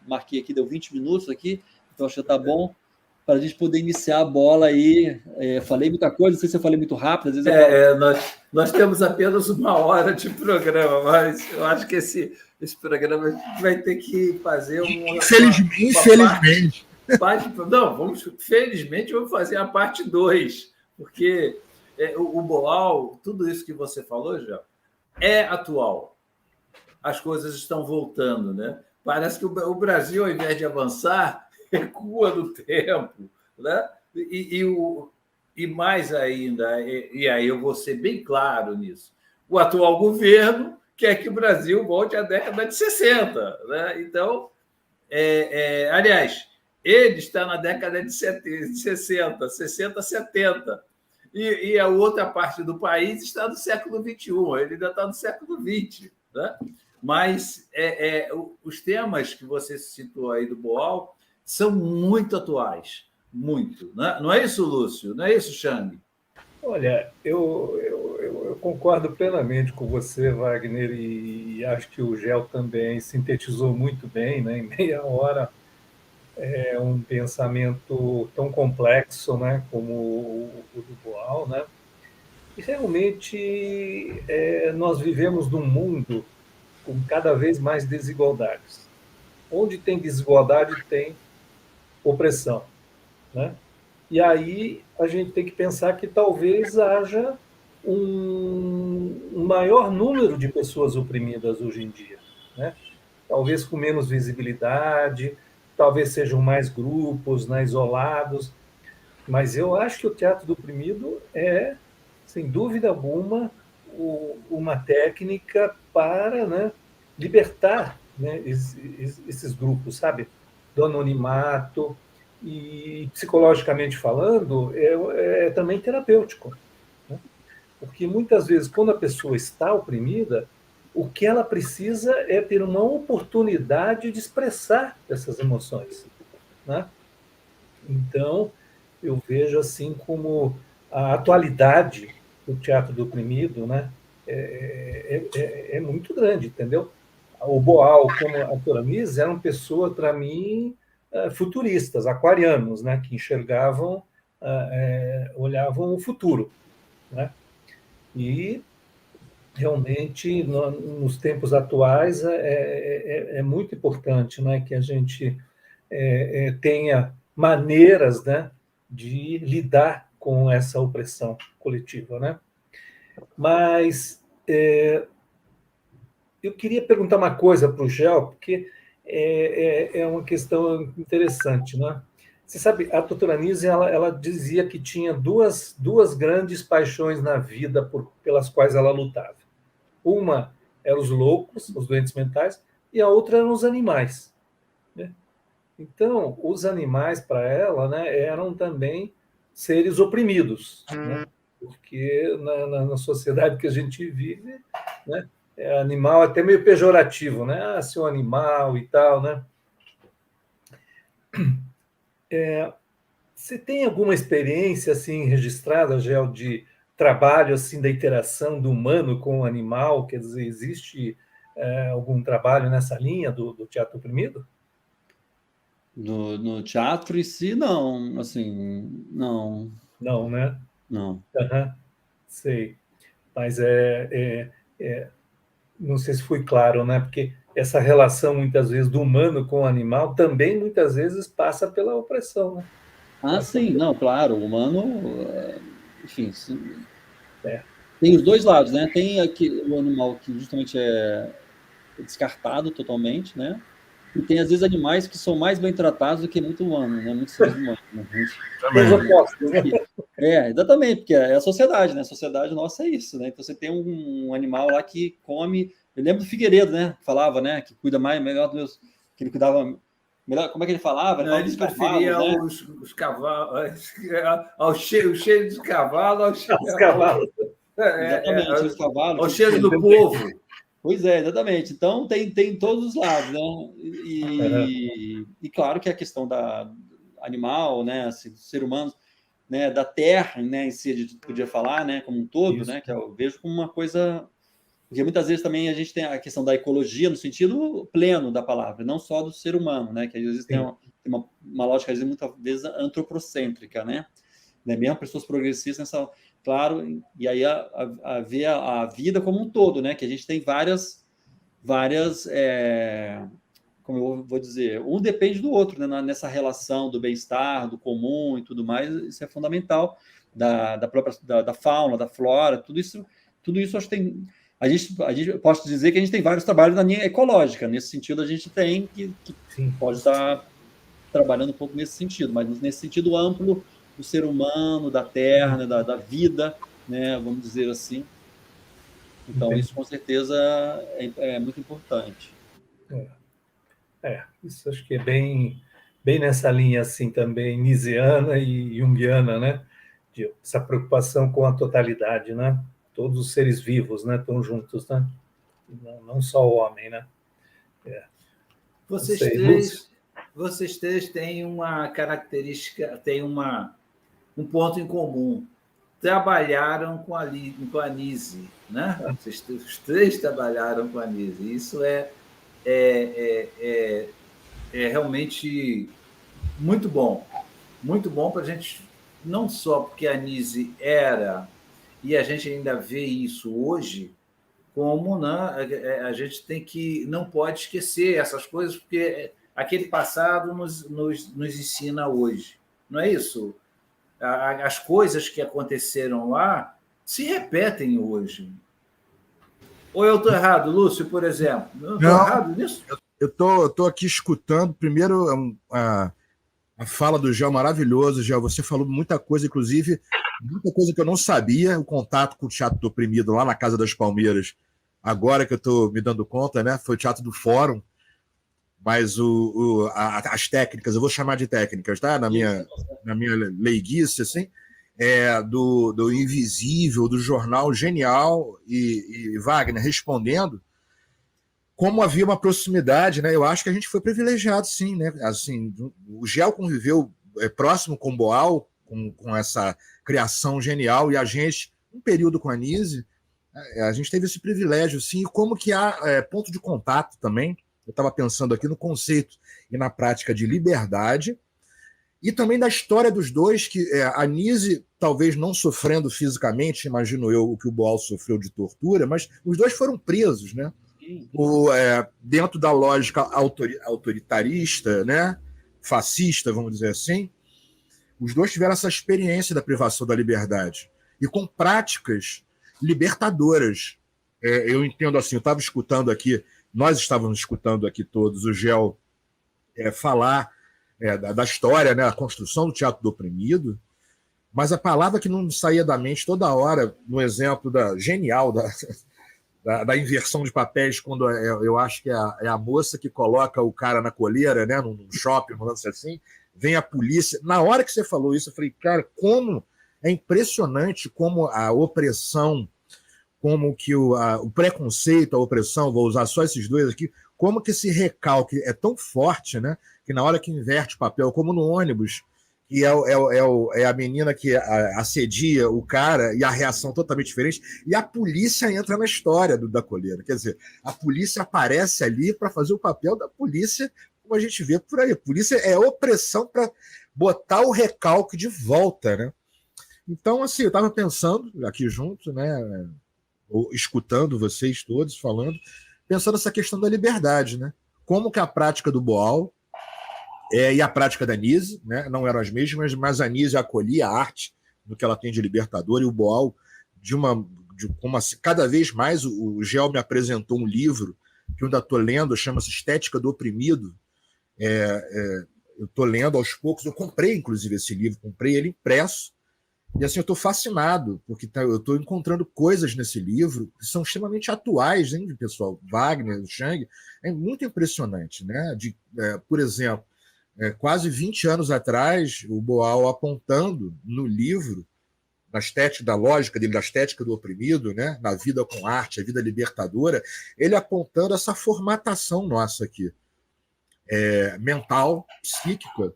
marquei aqui, deu 20 minutos aqui, então acho que está bom, para a gente poder iniciar a bola aí. Falei muita coisa, não sei se eu falei muito rápido, às vezes eu falo... nós temos apenas 1 hora de programa, mas eu acho que esse programa vai ter que fazer Infelizmente. Felizmente, vamos fazer a parte 2, porque o BOAL, tudo isso que você falou, já é atual. As coisas estão voltando, né? Parece que o Brasil, ao invés de avançar, recua no tempo, né? E mais ainda, e aí eu vou ser bem claro nisso, o atual governo quer que o Brasil volte à década de 60, né? Então, aliás, ele está na década de 60, 70, e a outra parte do país está no século XXI, ele ainda está no século XX, né? Mas os temas que você citou aí do BOAL são muito atuais, muito. Não é isso, Lúcio? Não é isso, Xang? Olha, eu concordo plenamente com você, Wagner, e acho que o Gel também sintetizou muito bem, né? Em meia hora, um pensamento tão complexo, né, como o do BOAL, né? E realmente nós vivemos num mundo com cada vez mais desigualdades. Onde tem desigualdade, tem opressão, né? E aí a gente tem que pensar que talvez haja um maior número de pessoas oprimidas hoje em dia, né? Talvez com menos visibilidade, talvez sejam mais grupos, né, isolados, mas eu acho que o teatro do oprimido é, sem dúvida alguma, uma técnica para, né, libertar, né, esses grupos, sabe, do anonimato, e psicologicamente falando, é também terapêutico, né? Porque muitas vezes, quando a pessoa está oprimida, o que ela precisa é ter uma oportunidade de expressar essas emoções, né? Então, eu vejo assim como a atualidade do teatro do oprimido, né, é muito grande, entendeu? O Boal, como a Toramis, eram pessoas, para mim, futuristas, aquarianos, né, que enxergavam olhavam o futuro, né? E realmente, nos tempos atuais, é muito importante, né, que a gente tenha maneiras, né, de lidar com essa opressão coletiva, né? Mas eu queria perguntar uma coisa para o Gel, porque é uma questão interessante, né? Você sabe, a doutora Nise, ela dizia que tinha duas grandes paixões na vida pelas quais ela lutava. Uma eram os loucos, os doentes mentais, e a outra eram os animais, né? Então, os animais, para ela, né, eram também seres oprimidos, né? Porque na sociedade que a gente vive, né, animal é até meio pejorativo, né? Ah, seu animal e tal, né? Você tem alguma experiência assim registrada, Gel, de trabalho assim da interação do humano com o animal? Quer dizer, existe algum trabalho nessa linha do teatro oprimido? No teatro em si, não, assim, não, Não, né? não. Aham, sei. Mas não sei se foi claro, né? Porque essa relação, muitas vezes, do humano com o animal também, muitas vezes, passa pela opressão, né? Ah, Passa sim, não, claro, o humano, enfim, é, tem os dois lados, né? Tem aqui, o animal que justamente é descartado totalmente, né? E tem, às vezes, animais que são mais bem tratados do que muito humano, né? Muitos seres humanos, né? os Também. opostos, né? Exatamente, porque é a sociedade, né? A sociedade nossa é isso, né? Então você tem um animal lá que come. Eu lembro do Figueiredo, né? Que falava, né? Que cuida melhor dos. Que ele cuidava. Melhor, como é que ele falava? Ele Não, falava ele dos cavalos, preferia né? os cavalos, o cheiro dos cavalos Os cavalos. Exatamente, os cavalos. ao cheiro do povo. Pois é, exatamente. Então tem todos os lados, né? E claro que a questão da animal, né? Assim, do ser humano, né? Da terra, né? Em si a gente podia falar, né? Como um todo, Isso. né? Que eu vejo como uma coisa. Porque muitas vezes também a gente tem a questão da ecologia no sentido pleno da palavra, não só do ser humano, né? Que às vezes tem uma lógica, às vezes, muitas vezes antropocêntrica, né? Mesmo pessoas progressistas nessa, claro, e aí ver a vida como um todo, né? Que a gente tem várias, como eu vou dizer, um depende do outro, né? Nessa relação do bem-estar, do comum e tudo mais, isso é fundamental da própria da fauna, da flora, tudo isso acho que tem. A gente posso dizer que a gente tem vários trabalhos na linha ecológica. Nesse sentido, a gente tem que pode estar trabalhando um pouco nesse sentido, mas nesse sentido amplo do ser humano, da terra, né, da vida, né, vamos dizer assim. Então, Entendi. isso com certeza é muito importante. Isso acho que é bem nessa linha assim também, nisiana e junguiana, né? Essa preocupação com a totalidade, né? Todos os seres vivos, né, estão juntos, né? Não só o homem, né? Vocês três têm uma característica, têm um ponto em comum. Trabalharam com a Nise, né? Os três trabalharam com a Nise. Isso é realmente muito bom para a gente, não só porque a Nise era, e a gente ainda vê isso hoje, como a gente não pode esquecer essas coisas, porque aquele passado nos ensina hoje. Não é isso? As coisas que aconteceram lá se repetem hoje. Ou eu estou errado, Lúcio, por exemplo? Eu estou errado nisso? Eu tô aqui escutando, primeiro, a fala do Gel maravilhoso. Gel, você falou muita coisa, inclusive, muita coisa que eu não sabia, o contato com o Teatro do Oprimido lá na Casa das Palmeiras, agora que eu estou me dando conta, né? Foi o Teatro do Fórum, mas as técnicas, eu vou chamar de técnicas, tá? Na minha leiguice, assim, do Invisível, do Jornal Genial, e Wagner respondendo, como havia uma proximidade, né? Eu acho que a gente foi privilegiado, sim, né? Assim, o Gel conviveu próximo com o Boal, com essa criação genial, e a gente, um período com a Nise, a gente teve esse privilégio, sim, e como que há ponto de contato também. Eu estava pensando aqui no conceito e na prática de liberdade E também da história dos dois, que a Nise, talvez não sofrendo fisicamente, imagino eu, o que o Boal sofreu de tortura, mas os dois foram presos, né? Dentro da lógica autoritarista, né? Fascista, vamos dizer assim, os dois tiveram essa experiência da privação da liberdade e com práticas libertadoras. Eu entendo assim, eu estava escutando aqui, nós estávamos escutando aqui todos o Gel falar da história, né, a construção do teatro do oprimido, mas a palavra que não me saía da mente toda hora, no exemplo genial da inversão de papéis, quando eu acho que é a moça que coloca o cara na coleira, né, num shopping, um lance assim, vem a polícia. Na hora que você falou isso, eu falei, cara, como é impressionante como a opressão, como que o preconceito, a opressão, vou usar só esses dois aqui, como que esse recalque é tão forte, né, que na hora que inverte o papel, como no ônibus, que é a menina que assedia o cara e a reação totalmente diferente, e a polícia entra na história da coleira. Quer dizer, a polícia aparece ali para fazer o papel da polícia, como a gente vê por aí. A polícia é opressão para botar o recalque de volta, né? Então, assim, eu estava pensando aqui junto, né, escutando vocês todos falando, pensando nessa questão da liberdade, né? Como que a prática do Boal e a prática da Nise, né, não eram as mesmas, mas a Nise acolhia a arte do que ela tem de libertador, e o Boal, cada vez mais, o Gel me apresentou um livro que eu ainda estou lendo, chama-se Estética do Oprimido. Eu estou lendo aos poucos, eu comprei, inclusive, esse livro, comprei ele impresso, e assim, eu estou fascinado, porque eu estou encontrando coisas nesse livro que são extremamente atuais, hein, pessoal? Wagner, Chang, é muito impressionante, né? Por exemplo, quase 20 anos atrás, o Boal apontando no livro, da lógica dele, da estética do oprimido, né, na vida com arte, a vida libertadora, ele apontando essa formatação nossa aqui, mental, psíquica,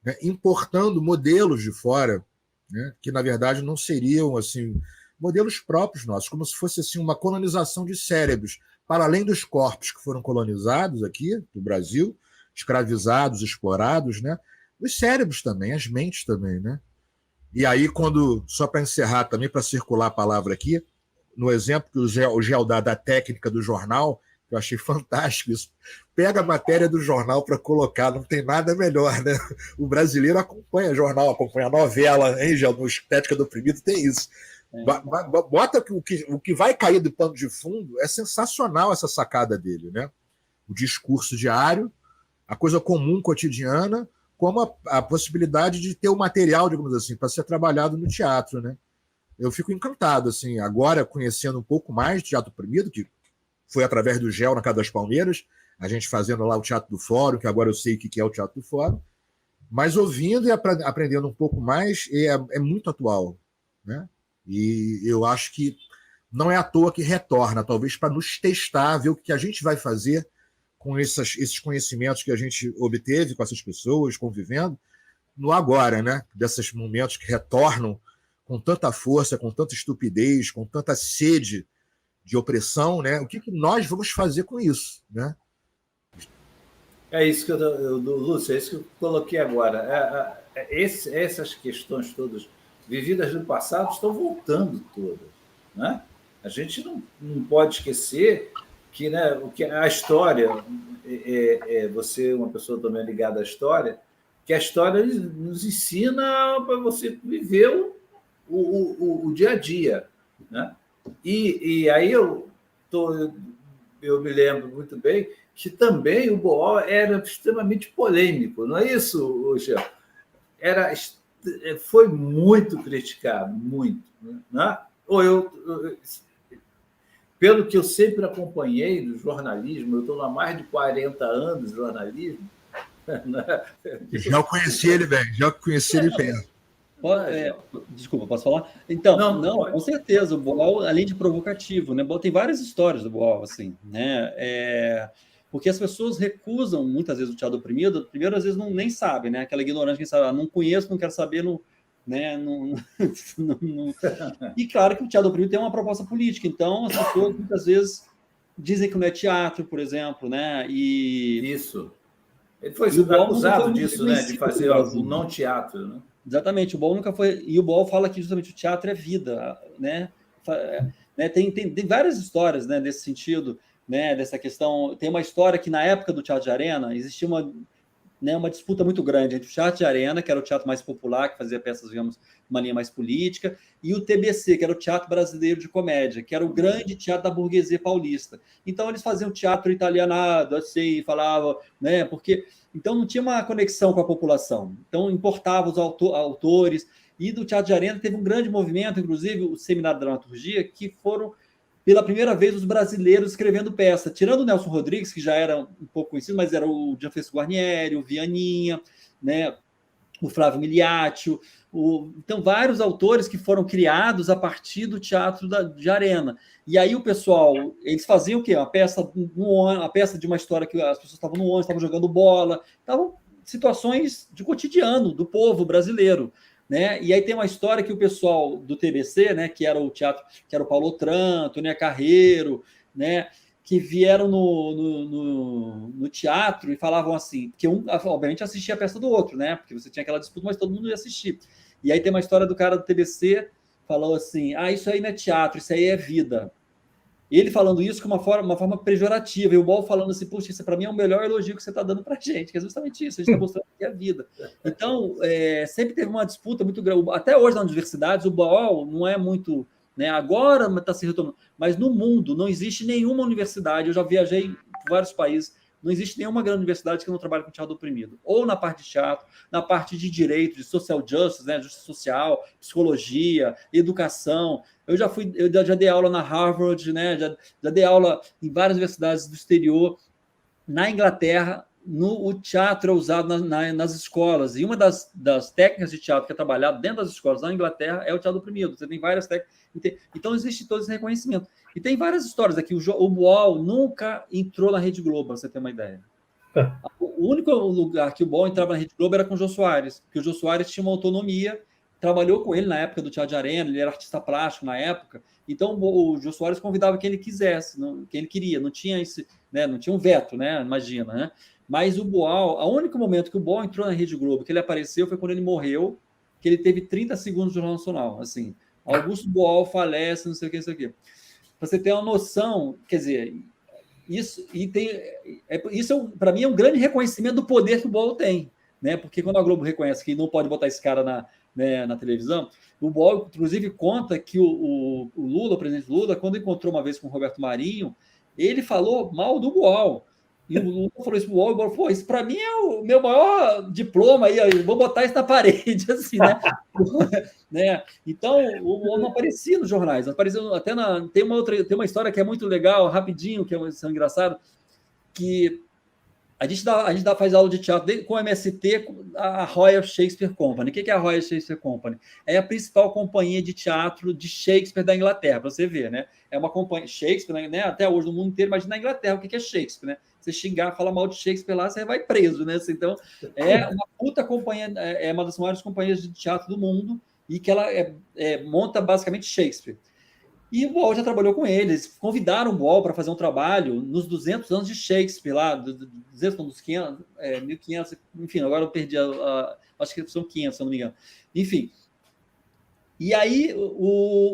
né, importando modelos de fora, né, que na verdade não seriam assim modelos próprios nossos, como se fosse assim uma colonização de cérebros, para além dos corpos que foram colonizados aqui do Brasil, escravizados, explorados, né? Os cérebros também, as mentes também, né? E aí, só para encerrar também, para circular a palavra aqui, no exemplo que o Gel dá da técnica do jornal, que eu achei fantástico isso, pega a matéria do jornal para colocar, não tem nada melhor, né? O brasileiro acompanha jornal, acompanha novela, hein, Gel? No Estética do Oprimido tem isso. Bota o que vai cair do pano de fundo, é sensacional essa sacada dele, né? O discurso diário, a coisa comum, cotidiana, como a possibilidade de ter o material, digamos assim, para ser trabalhado no teatro, né? Eu fico encantado, assim, agora conhecendo um pouco mais de teatro oprimido, que foi através do Gel na Casa das Palmeiras, a gente fazendo lá o Teatro do Fórum, que agora eu sei o que é o Teatro do Fórum, mas ouvindo e aprendendo um pouco mais, é muito atual, né? E eu acho que não é à toa que retorna, talvez para nos testar, ver o que a gente vai fazer com esses conhecimentos que a gente obteve com essas pessoas, convivendo, no agora, né? Desses momentos que retornam com tanta força, com tanta estupidez, com tanta sede de opressão, né? O que nós vamos fazer com isso, né? É isso que Lúcio, é isso que eu coloquei agora. Essas questões todas vividas no passado estão voltando todas, né? A gente não pode esquecer que, né, a história, você é uma pessoa também ligada à história, que a história nos ensina para você viver o dia a dia, né? E aí eu me lembro muito bem que também o Boal era extremamente polêmico, não é isso, Gel? Foi muito criticado, muito, né? Pelo que eu sempre acompanhei do jornalismo, eu estou há mais de 40 anos de jornalismo. Né? Já conheci ele bem, Desculpa, posso falar? Então, não, com certeza, o Boal, além de provocativo, né? Tem várias histórias do Boal, assim, né? Porque as pessoas recusam, muitas vezes, o teatro oprimido, primeiro, às vezes, nem sabem, né? Aquela ignorância que sabe, não conheço, não quero saber, né? E claro que o teatro oprimido tem uma proposta política, então as pessoas muitas vezes dizem que não é teatro, por exemplo, né? Isso. Ele foi acusado disso, né? De fazer o não teatro, né? Exatamente, o Boal nunca foi. E o Boal fala que justamente o teatro é vida, né? Tem várias histórias, né, nesse sentido, né, dessa questão. Tem uma história que na época do Teatro de Arena existia uma disputa muito grande entre o Teatro de Arena, que era o teatro mais popular, que fazia peças, digamos, uma linha mais política, e o TBC, que era o Teatro Brasileiro de Comédia, que era o grande teatro da burguesia paulista. Então, eles faziam teatro italianado, assim, falavam, né, porque... Então, não tinha uma conexão com a população. Então, importava os autores, e do Teatro de Arena teve um grande movimento, inclusive o Seminário de Dramaturgia, que foram... pela primeira vez, os brasileiros escrevendo peça. Tirando o Nelson Rodrigues, que já era um pouco conhecido, mas era o Gianfranco Guarnieri, o Vianinha, né? O Flávio Miliaccio. Então, vários autores que foram criados a partir do teatro de Arena. E aí o pessoal, eles faziam o quê? Uma peça de uma história que as pessoas estavam no ônibus, estavam jogando bola, estavam situações de cotidiano do povo brasileiro. Né? E aí tem uma história que o pessoal do TBC, né, que era o teatro, que era o Paulo Otranto, né, Carreiro, né, que vieram no teatro e falavam assim, que um, obviamente, assistia a peça do outro, né, porque você tinha aquela disputa, mas todo mundo ia assistir. E aí tem uma história do cara do TBC, falou assim, isso aí não é teatro, isso aí é vida. Ele falando isso com uma forma pejorativa, e o Boal falando assim, puxa, isso para mim é o melhor elogio que você está dando para a gente, que é justamente isso, a gente está mostrando que é a vida. Então, sempre teve uma disputa muito grande, até hoje nas universidades, o Boal não é muito, né, agora está se retomando, mas no mundo não existe nenhuma universidade, eu já viajei por vários países, não existe nenhuma grande universidade que não trabalhe com teatro oprimido, ou na parte de teatro, na parte de direito, de social justice, né, justiça social, psicologia, educação. Eu já dei aula na Harvard, né, já dei aula em várias universidades do exterior. Na Inglaterra, o teatro é usado nas escolas, e uma das técnicas de teatro que é trabalhada dentro das escolas na Inglaterra é o teatro oprimido. Você tem várias técnicas, então existe todo esse reconhecimento. E tem várias histórias aqui. O Boal nunca entrou na Rede Globo, para você ter uma ideia. O único lugar que o Boal entrava na Rede Globo era com o Jô Soares, porque o Jô Soares tinha uma autonomia, trabalhou com ele na época do Teatro de Arena, ele era artista plástico na época, então o Jô Soares convidava quem ele quisesse, quem ele queria, não tinha esse, né, não tinha um veto, né, imagina, né? Mas o Boal, o único momento que o Boal entrou na Rede Globo, que ele apareceu, foi quando ele morreu, que ele teve 30 segundos no Jornal Nacional, assim, Augusto Boal falece, não sei o que, isso aqui. Para você ter uma noção, quer dizer, isso para mim é um grande reconhecimento do poder que o Boal tem, né? Porque quando a Globo reconhece que não pode botar esse cara na televisão, o Boal, inclusive, conta que o Lula, o presidente Lula, quando encontrou uma vez com o Roberto Marinho, ele falou mal do Boal. E o Lula falou isso pro Boal, e o Boal falou, isso para mim é o meu maior diploma aí, eu vou botar isso na parede, assim, né? Né? Então, o Boal não aparecia nos jornais, apareceu até tem uma história que é muito legal, rapidinho, que é engraçado, que a gente faz aula de teatro com o MST, a Royal Shakespeare Company. O que é a Royal Shakespeare Company? É a principal companhia de teatro de Shakespeare da Inglaterra, para você ver, né? É uma companhia Shakespeare, né? Até hoje no mundo inteiro, mas na Inglaterra, o que é Shakespeare, né? Você xingar, falar mal de Shakespeare lá, você vai preso, né? Então, é uma puta companhia, é uma das maiores companhias de teatro do mundo, e que ela monta basicamente Shakespeare. E o Boal já trabalhou com eles, convidaram o Boal para fazer um trabalho nos 200 anos de Shakespeare, lá, 200, dos 500, 1500, enfim, agora eu perdi, acho que são 500, se eu não me engano. Enfim, e aí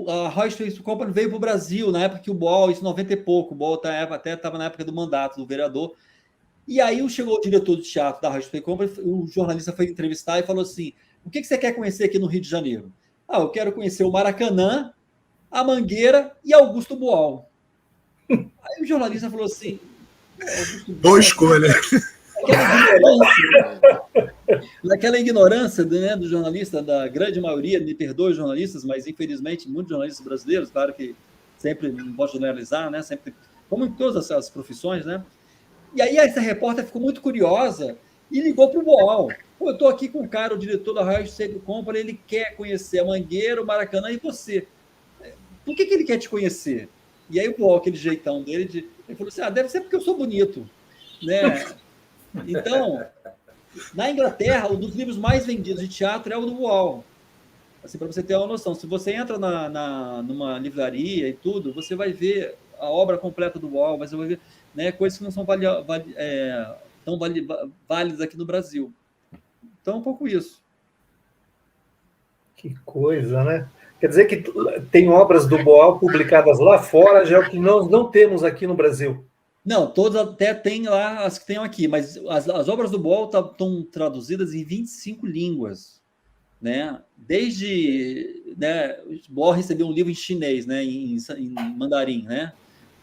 a Royal Shakespeare Company veio para o Brasil, na época que o Boal, isso 90 e pouco, o Boal até estava na época do mandato do vereador, e aí chegou o diretor do teatro da Royal Shakespeare Company, o jornalista foi entrevistar e falou assim, o que você quer conhecer aqui no Rio de Janeiro? Eu quero conhecer o Maracanã, a Mangueira e Augusto Boal. Aí o jornalista falou assim... Boa escolha. Naquela ignorância, né, do jornalista, da grande maioria, me perdoe os jornalistas, mas infelizmente muitos jornalistas brasileiros, claro que sempre não posso generalizar, né, sempre, como em todas as profissões, né? E aí essa repórter ficou muito curiosa e ligou para o Boal. Eu estou aqui com o cara, o diretor da Royal Shakespeare Company, ele quer conhecer a Mangueira, o Maracanã e você. Por que ele quer te conhecer? E aí o Boal, aquele jeitão dele, ele falou assim, deve ser porque eu sou bonito, né? Então, na Inglaterra, um dos livros mais vendidos de teatro é o do Boal. Assim, para você ter uma noção, se você entra numa livraria e tudo, você vai ver a obra completa do Boal, mas você vai ver, né, coisas que não são tão válidas aqui no Brasil. Então, é um pouco isso. Que coisa, né? Quer dizer que tem obras do Boal publicadas lá fora, já que nós não temos aqui no Brasil. Não, todas até tem lá as que tem aqui, mas as obras do Boal estão traduzidas em 25 línguas, né? Desde, né, o Boal recebeu um livro em chinês, né, em mandarim, né?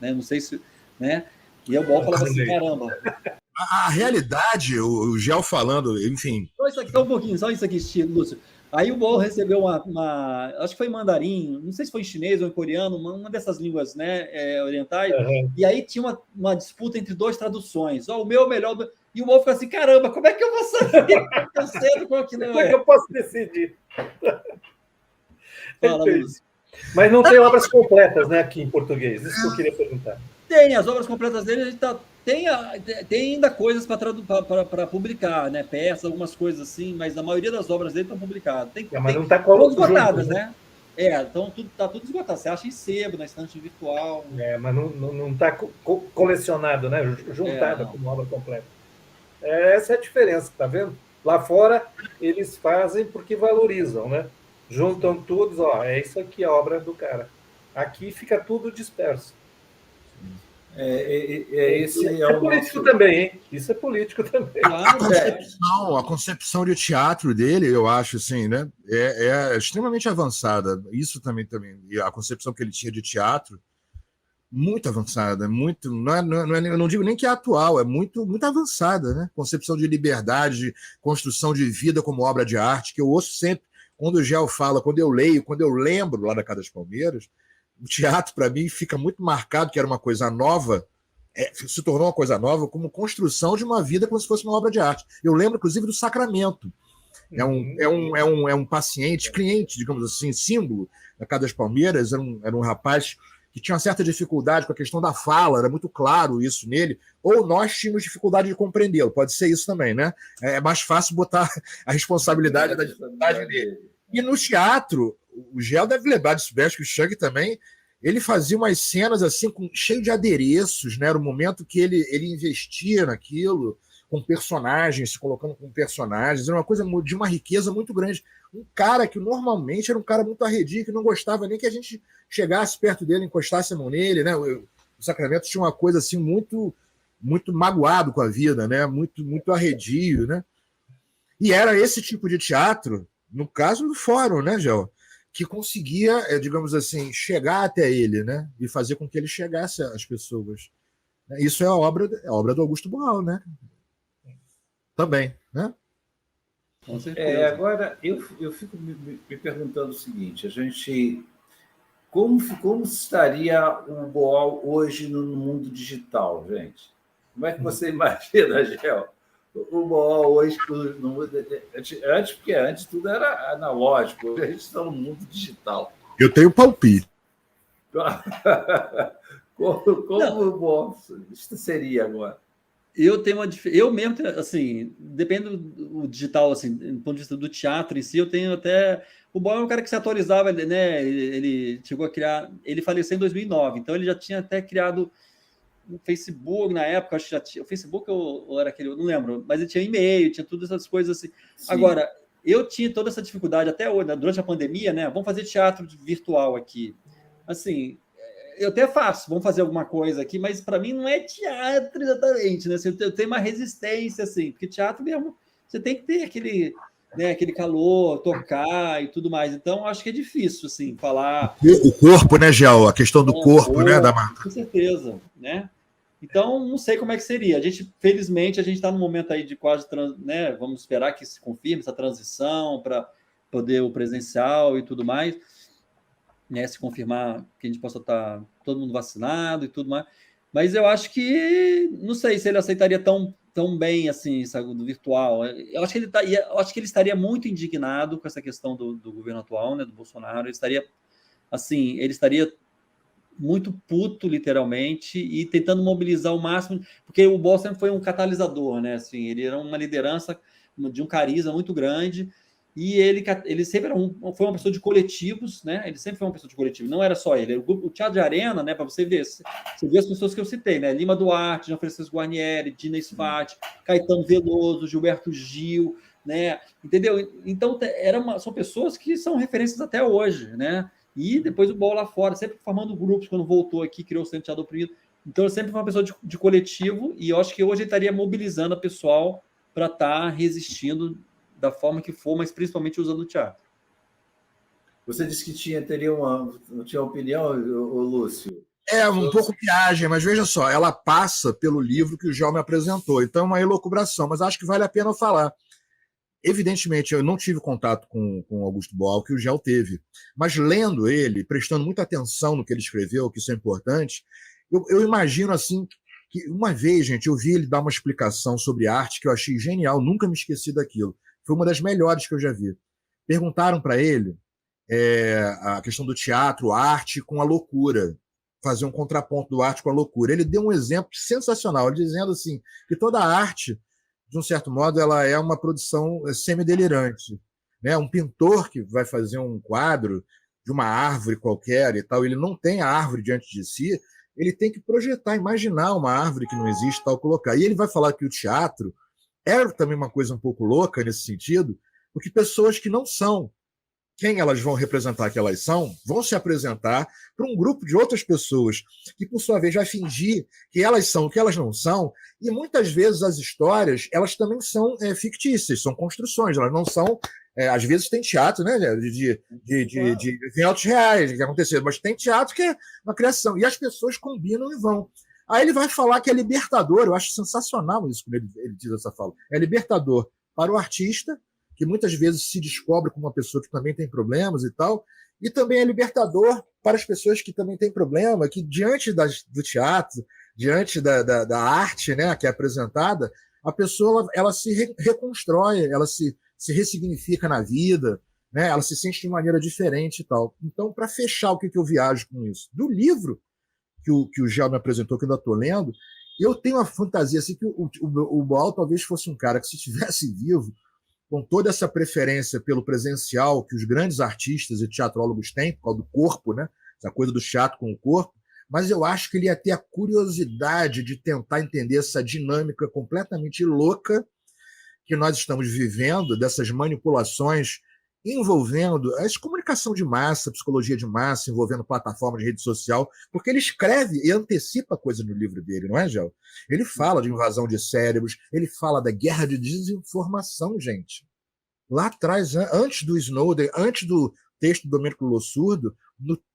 Não sei se, né? E o Boal falava assim, caramba. A realidade, o Gel falando, enfim. Só isso aqui, só um pouquinho, só isso aqui, Lúcio. Aí o Boal recebeu acho que foi em mandarim, não sei se foi em chinês ou em coreano, uma dessas línguas, né, orientais, e aí tinha uma disputa entre 2 traduções. O meu é o melhor. E o Boal ficou assim, caramba, como é que eu vou saber? Eu sei qual que não é. Como é que eu posso decidir? Fala, Lúcio. Mas não tem obras completas, né, aqui em português. Isso que eu queria perguntar. Tem, as obras completas dele, a gente tem ainda coisas para publicar, né? Peças, algumas coisas assim, mas a maioria das obras dele estão publicadas. Mas não está esgotadas, né? Então está tudo esgotado. Você acha em sebo, na estante virtual. Mas não está colecionado, né? Juntado como obra completa. Essa é a diferença, tá vendo? Lá fora, eles fazem porque valorizam, né? Juntam todos, é isso aqui a obra do cara. Aqui fica tudo disperso. Esse é político também, hein? Isso é político também. A concepção de teatro dele, eu acho, assim, né? É extremamente avançada. Isso também. E a concepção que ele tinha de teatro, muito avançada, muito. Eu não digo nem que é atual, é muito avançada, né? Concepção de liberdade, de construção de vida como obra de arte, que eu ouço sempre. Quando o Gel fala, quando eu leio, quando eu lembro lá da Casa das Palmeiras, o teatro, para mim, fica muito marcado, que era uma coisa nova, se tornou uma coisa nova, como construção de uma vida como se fosse uma obra de arte. Eu lembro, inclusive, do Sacramento. É um paciente, cliente, digamos assim, símbolo da Casa das Palmeiras, era um rapaz que tinha uma certa dificuldade com a questão da fala, era muito claro isso nele, ou nós tínhamos dificuldade de compreendê-lo, pode ser isso também, né? É mais fácil botar a responsabilidade da dificuldade dele. E no teatro, o Gel deve lembrar disso, que o Chang também, ele fazia umas cenas assim, cheio de adereços, né? Era o momento que ele investia naquilo, com personagens, se colocando com personagens, era uma coisa de uma riqueza muito grande. Um cara que normalmente era um cara muito arredio, que não gostava nem que a gente chegasse perto dele, encostasse a mão nele, né? O Sacramento tinha uma coisa assim muito magoado com a vida, né? Muito arredio, né? E era esse tipo de teatro, no caso do Fórum, né, Gel? Que conseguia, digamos assim, chegar até ele, né? E fazer com que ele chegasse às pessoas. Isso é a obra do Augusto Boal, né? Também, né? Com certeza. Agora, eu fico me perguntando o seguinte, como estaria o Boal hoje no mundo digital, gente? Como é que você imagina, Gel? O Boal hoje, porque antes tudo era analógico, hoje a gente está no mundo digital. Eu tenho palpite. Como o Boal seria agora? Eu mesmo, assim, depende do digital, assim, do ponto de vista do teatro em si, eu tenho até... O Boal é um cara que se atualizava, né? Ele chegou a criar... Ele faleceu em 2009, então ele já tinha até criado o Facebook na época, acho que já tinha... O Facebook ou era aquele... Eu não lembro, mas ele tinha e-mail, tinha todas essas coisas assim. Sim. Agora, eu tinha toda essa dificuldade até hoje, durante a pandemia, né? Vamos fazer teatro virtual aqui. Assim... Eu até faço, vamos fazer alguma coisa aqui, mas para mim não é teatro exatamente, né? Eu tenho uma resistência, assim, porque teatro mesmo, você tem que ter aquele calor, tocar e tudo mais. Então, acho que é difícil, assim, falar... O corpo, né, Gel? A questão do corpo, né, da marca. Com certeza, né? Então, não sei como é que seria. Felizmente, a gente está no momento aí de quase, né? Vamos esperar que se confirme essa transição para poder o presencial e tudo mais. Né, se confirmar que a gente possa estar todo mundo vacinado e tudo mais. Mas eu acho que não sei se ele aceitaria tão bem assim, sabe, do virtual. Eu acho que ele estaria muito indignado com essa questão do governo atual, né, do Bolsonaro. Ele estaria muito puto, literalmente, e tentando mobilizar o máximo, porque o Bolsonaro foi um catalisador, né? Assim, ele era uma liderança de um carisma muito grande. e ele sempre foi uma pessoa de coletivos, né? Ele sempre foi uma pessoa de coletivo, não era só ele. O Teatro de Arena, né? Para você ver as pessoas que eu citei, né? Lima Duarte, Jean Francisco Guarnieri, Dina Sfati, Caetano Veloso, Gilberto Gil, né? Entendeu? Então são pessoas que são referências até hoje, né? E depois o Boal lá fora, sempre formando grupos, quando voltou aqui, criou o Centro de Teatro Oprimido. Então, ele sempre foi uma pessoa de coletivo, e eu acho que hoje ele estaria mobilizando a pessoal para estar resistindo da forma que for, mas principalmente usando o teatro. Você disse que tinha opinião, Lúcio? Um pouco viagem, mas veja só, ela passa pelo livro que o João me apresentou, então é uma elucubração, mas acho que vale a pena falar. Evidentemente, eu não tive contato com Augusto Boal, que o Gel teve, mas lendo ele, prestando muita atenção no que ele escreveu, que isso é importante, eu imagino assim, que uma vez, gente, eu vi ele dar uma explicação sobre arte que eu achei genial, nunca me esqueci daquilo. Foi uma das melhores que eu já vi. Perguntaram para ele a questão do teatro, arte com a loucura, fazer um contraponto do arte com a loucura. Ele deu um exemplo sensacional, dizendo assim, que toda arte, de um certo modo, ela é uma produção semi-delirante. Né? Um pintor que vai fazer um quadro de uma árvore qualquer e tal, ele não tem a árvore diante de si, ele tem que projetar, imaginar uma árvore que não existe, tal, colocar. E ele vai falar que o teatro é também uma coisa um pouco louca nesse sentido, porque pessoas que não são quem elas vão representar que elas são, vão se apresentar para um grupo de outras pessoas que, por sua vez, vai fingir que elas são o que elas não são, e muitas vezes as histórias, elas também são fictícias, são construções, elas não são... às vezes tem teatro, né, de eventos reais que aconteceram, mas tem teatro que é uma criação, e as pessoas combinam e vão. Aí ele vai falar que é libertador, eu acho sensacional isso, quando ele diz essa fala, é libertador para o artista, que muitas vezes se descobre como uma pessoa que também tem problemas e tal, e também é libertador para as pessoas que também têm problema, que diante do teatro, diante da arte, né, que é apresentada, a pessoa ela se reconstrói, ela se ressignifica na vida, né, ela se sente de maneira diferente e tal. Então, para fechar, o que eu viajo com isso? Do livro que o Gel me apresentou, que eu ainda estou lendo, eu tenho uma fantasia assim, que o Boal talvez fosse um cara que, se estivesse vivo, com toda essa preferência pelo presencial que os grandes artistas e teatrólogos têm, por causa do corpo, né? Essa coisa do teatro com o corpo, mas eu acho que ele ia ter a curiosidade de tentar entender essa dinâmica completamente louca que nós estamos vivendo, dessas manipulações envolvendo a comunicação de massa, psicologia de massa, envolvendo plataforma de rede social, porque ele escreve e antecipa coisa no livro dele, não é, Gel? Ele fala de invasão de cérebros, ele fala da guerra de desinformação, gente. Lá atrás, antes do Snowden, antes do texto do Domênico Lossurdo,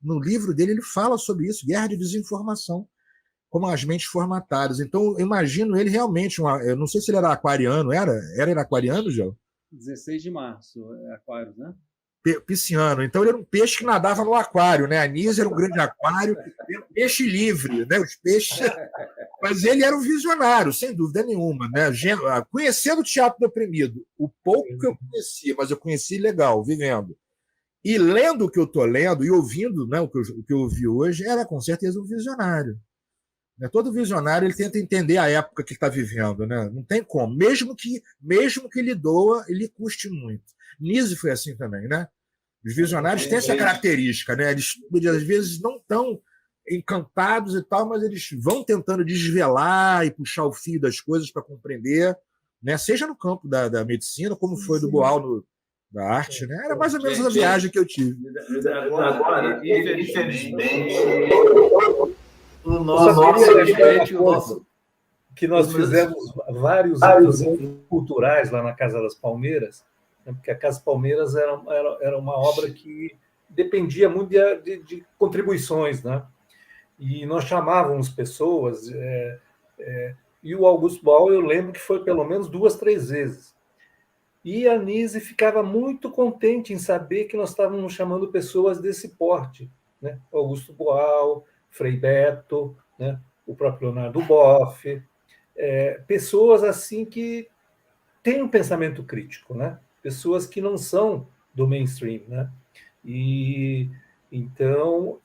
no livro dele ele fala sobre isso, guerra de desinformação, como as mentes formatadas. Então, eu imagino ele realmente, eu não sei se ele era aquariano, era aquariano, Gel? 16 de março, aquário, né? Pisciano. Então ele era um peixe que nadava no aquário, né? A Anísia era um grande aquário, era um peixe livre, né? Os peixes. Mas ele era um visionário, sem dúvida nenhuma, né? Conhecendo o Teatro do Oprimido, o pouco que eu conhecia, mas eu conheci legal, vivendo. E lendo o que eu estou lendo e ouvindo, né, o que eu ouvi hoje, era com certeza um visionário. Todo visionário ele tenta entender a época que está vivendo, né? Não tem como. Mesmo que lhe doa, ele custe muito. Nise foi assim também, né? Os visionários têm essa característica, né? Eles às vezes não estão encantados e tal, mas eles vão tentando desvelar e puxar o fio das coisas para compreender, né? Seja no campo da medicina, como foi do Boal da arte, né? Era mais ou menos a viagem que eu tive. Agora, infelizmente, o nosso que nós fizemos vários atos culturais lá na Casa das Palmeiras, né, porque a Casa Palmeiras era uma obra que dependia muito de contribuições, né? E nós chamávamos pessoas, e o Augusto Boal, eu lembro que foi pelo menos 2, 3 vezes. E a Nise ficava muito contente em saber que nós estávamos chamando pessoas desse porte, né? Augusto Boal, Frei Beto, né? O próprio Leonardo Boff, pessoas assim que têm um pensamento crítico, né? Pessoas que não são do mainstream, né? E então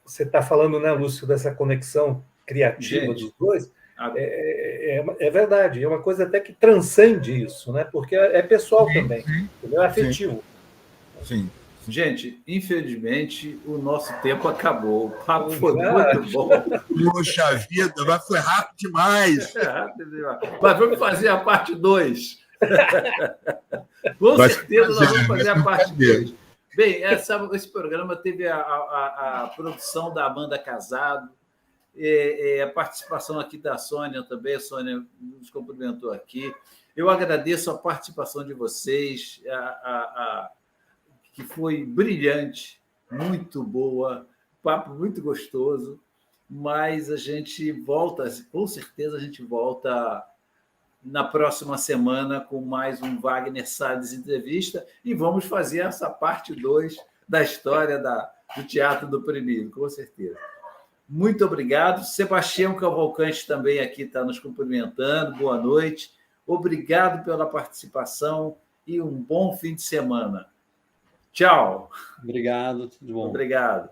você está falando, né, Lúcio, dessa conexão criativa dos dois. É verdade, é uma coisa até que transcende isso, né? Porque é pessoal também, entendeu? É afetivo. Sim. Gente, infelizmente, o nosso tempo acabou. O papo foi muito bom. Poxa vida, mas foi rápido demais. Mas vamos fazer a parte 2. Com certeza nós vamos fazer a parte 2. Bem, esse programa teve a produção da Amanda Casado, a participação aqui da Sônia também. A Sônia nos cumprimentou aqui. Eu agradeço a participação de vocês, que foi brilhante, muito boa, papo muito gostoso, mas a gente volta, com certeza a gente volta na próxima semana com mais um Wagner Salles Entrevista e vamos fazer essa parte 2 da história do Teatro do Oprimido, com certeza. Muito obrigado. Sebastião Cavalcante também aqui está nos cumprimentando. Boa noite. Obrigado pela participação e um bom fim de semana. Tchau. Obrigado, tudo bom. Obrigado.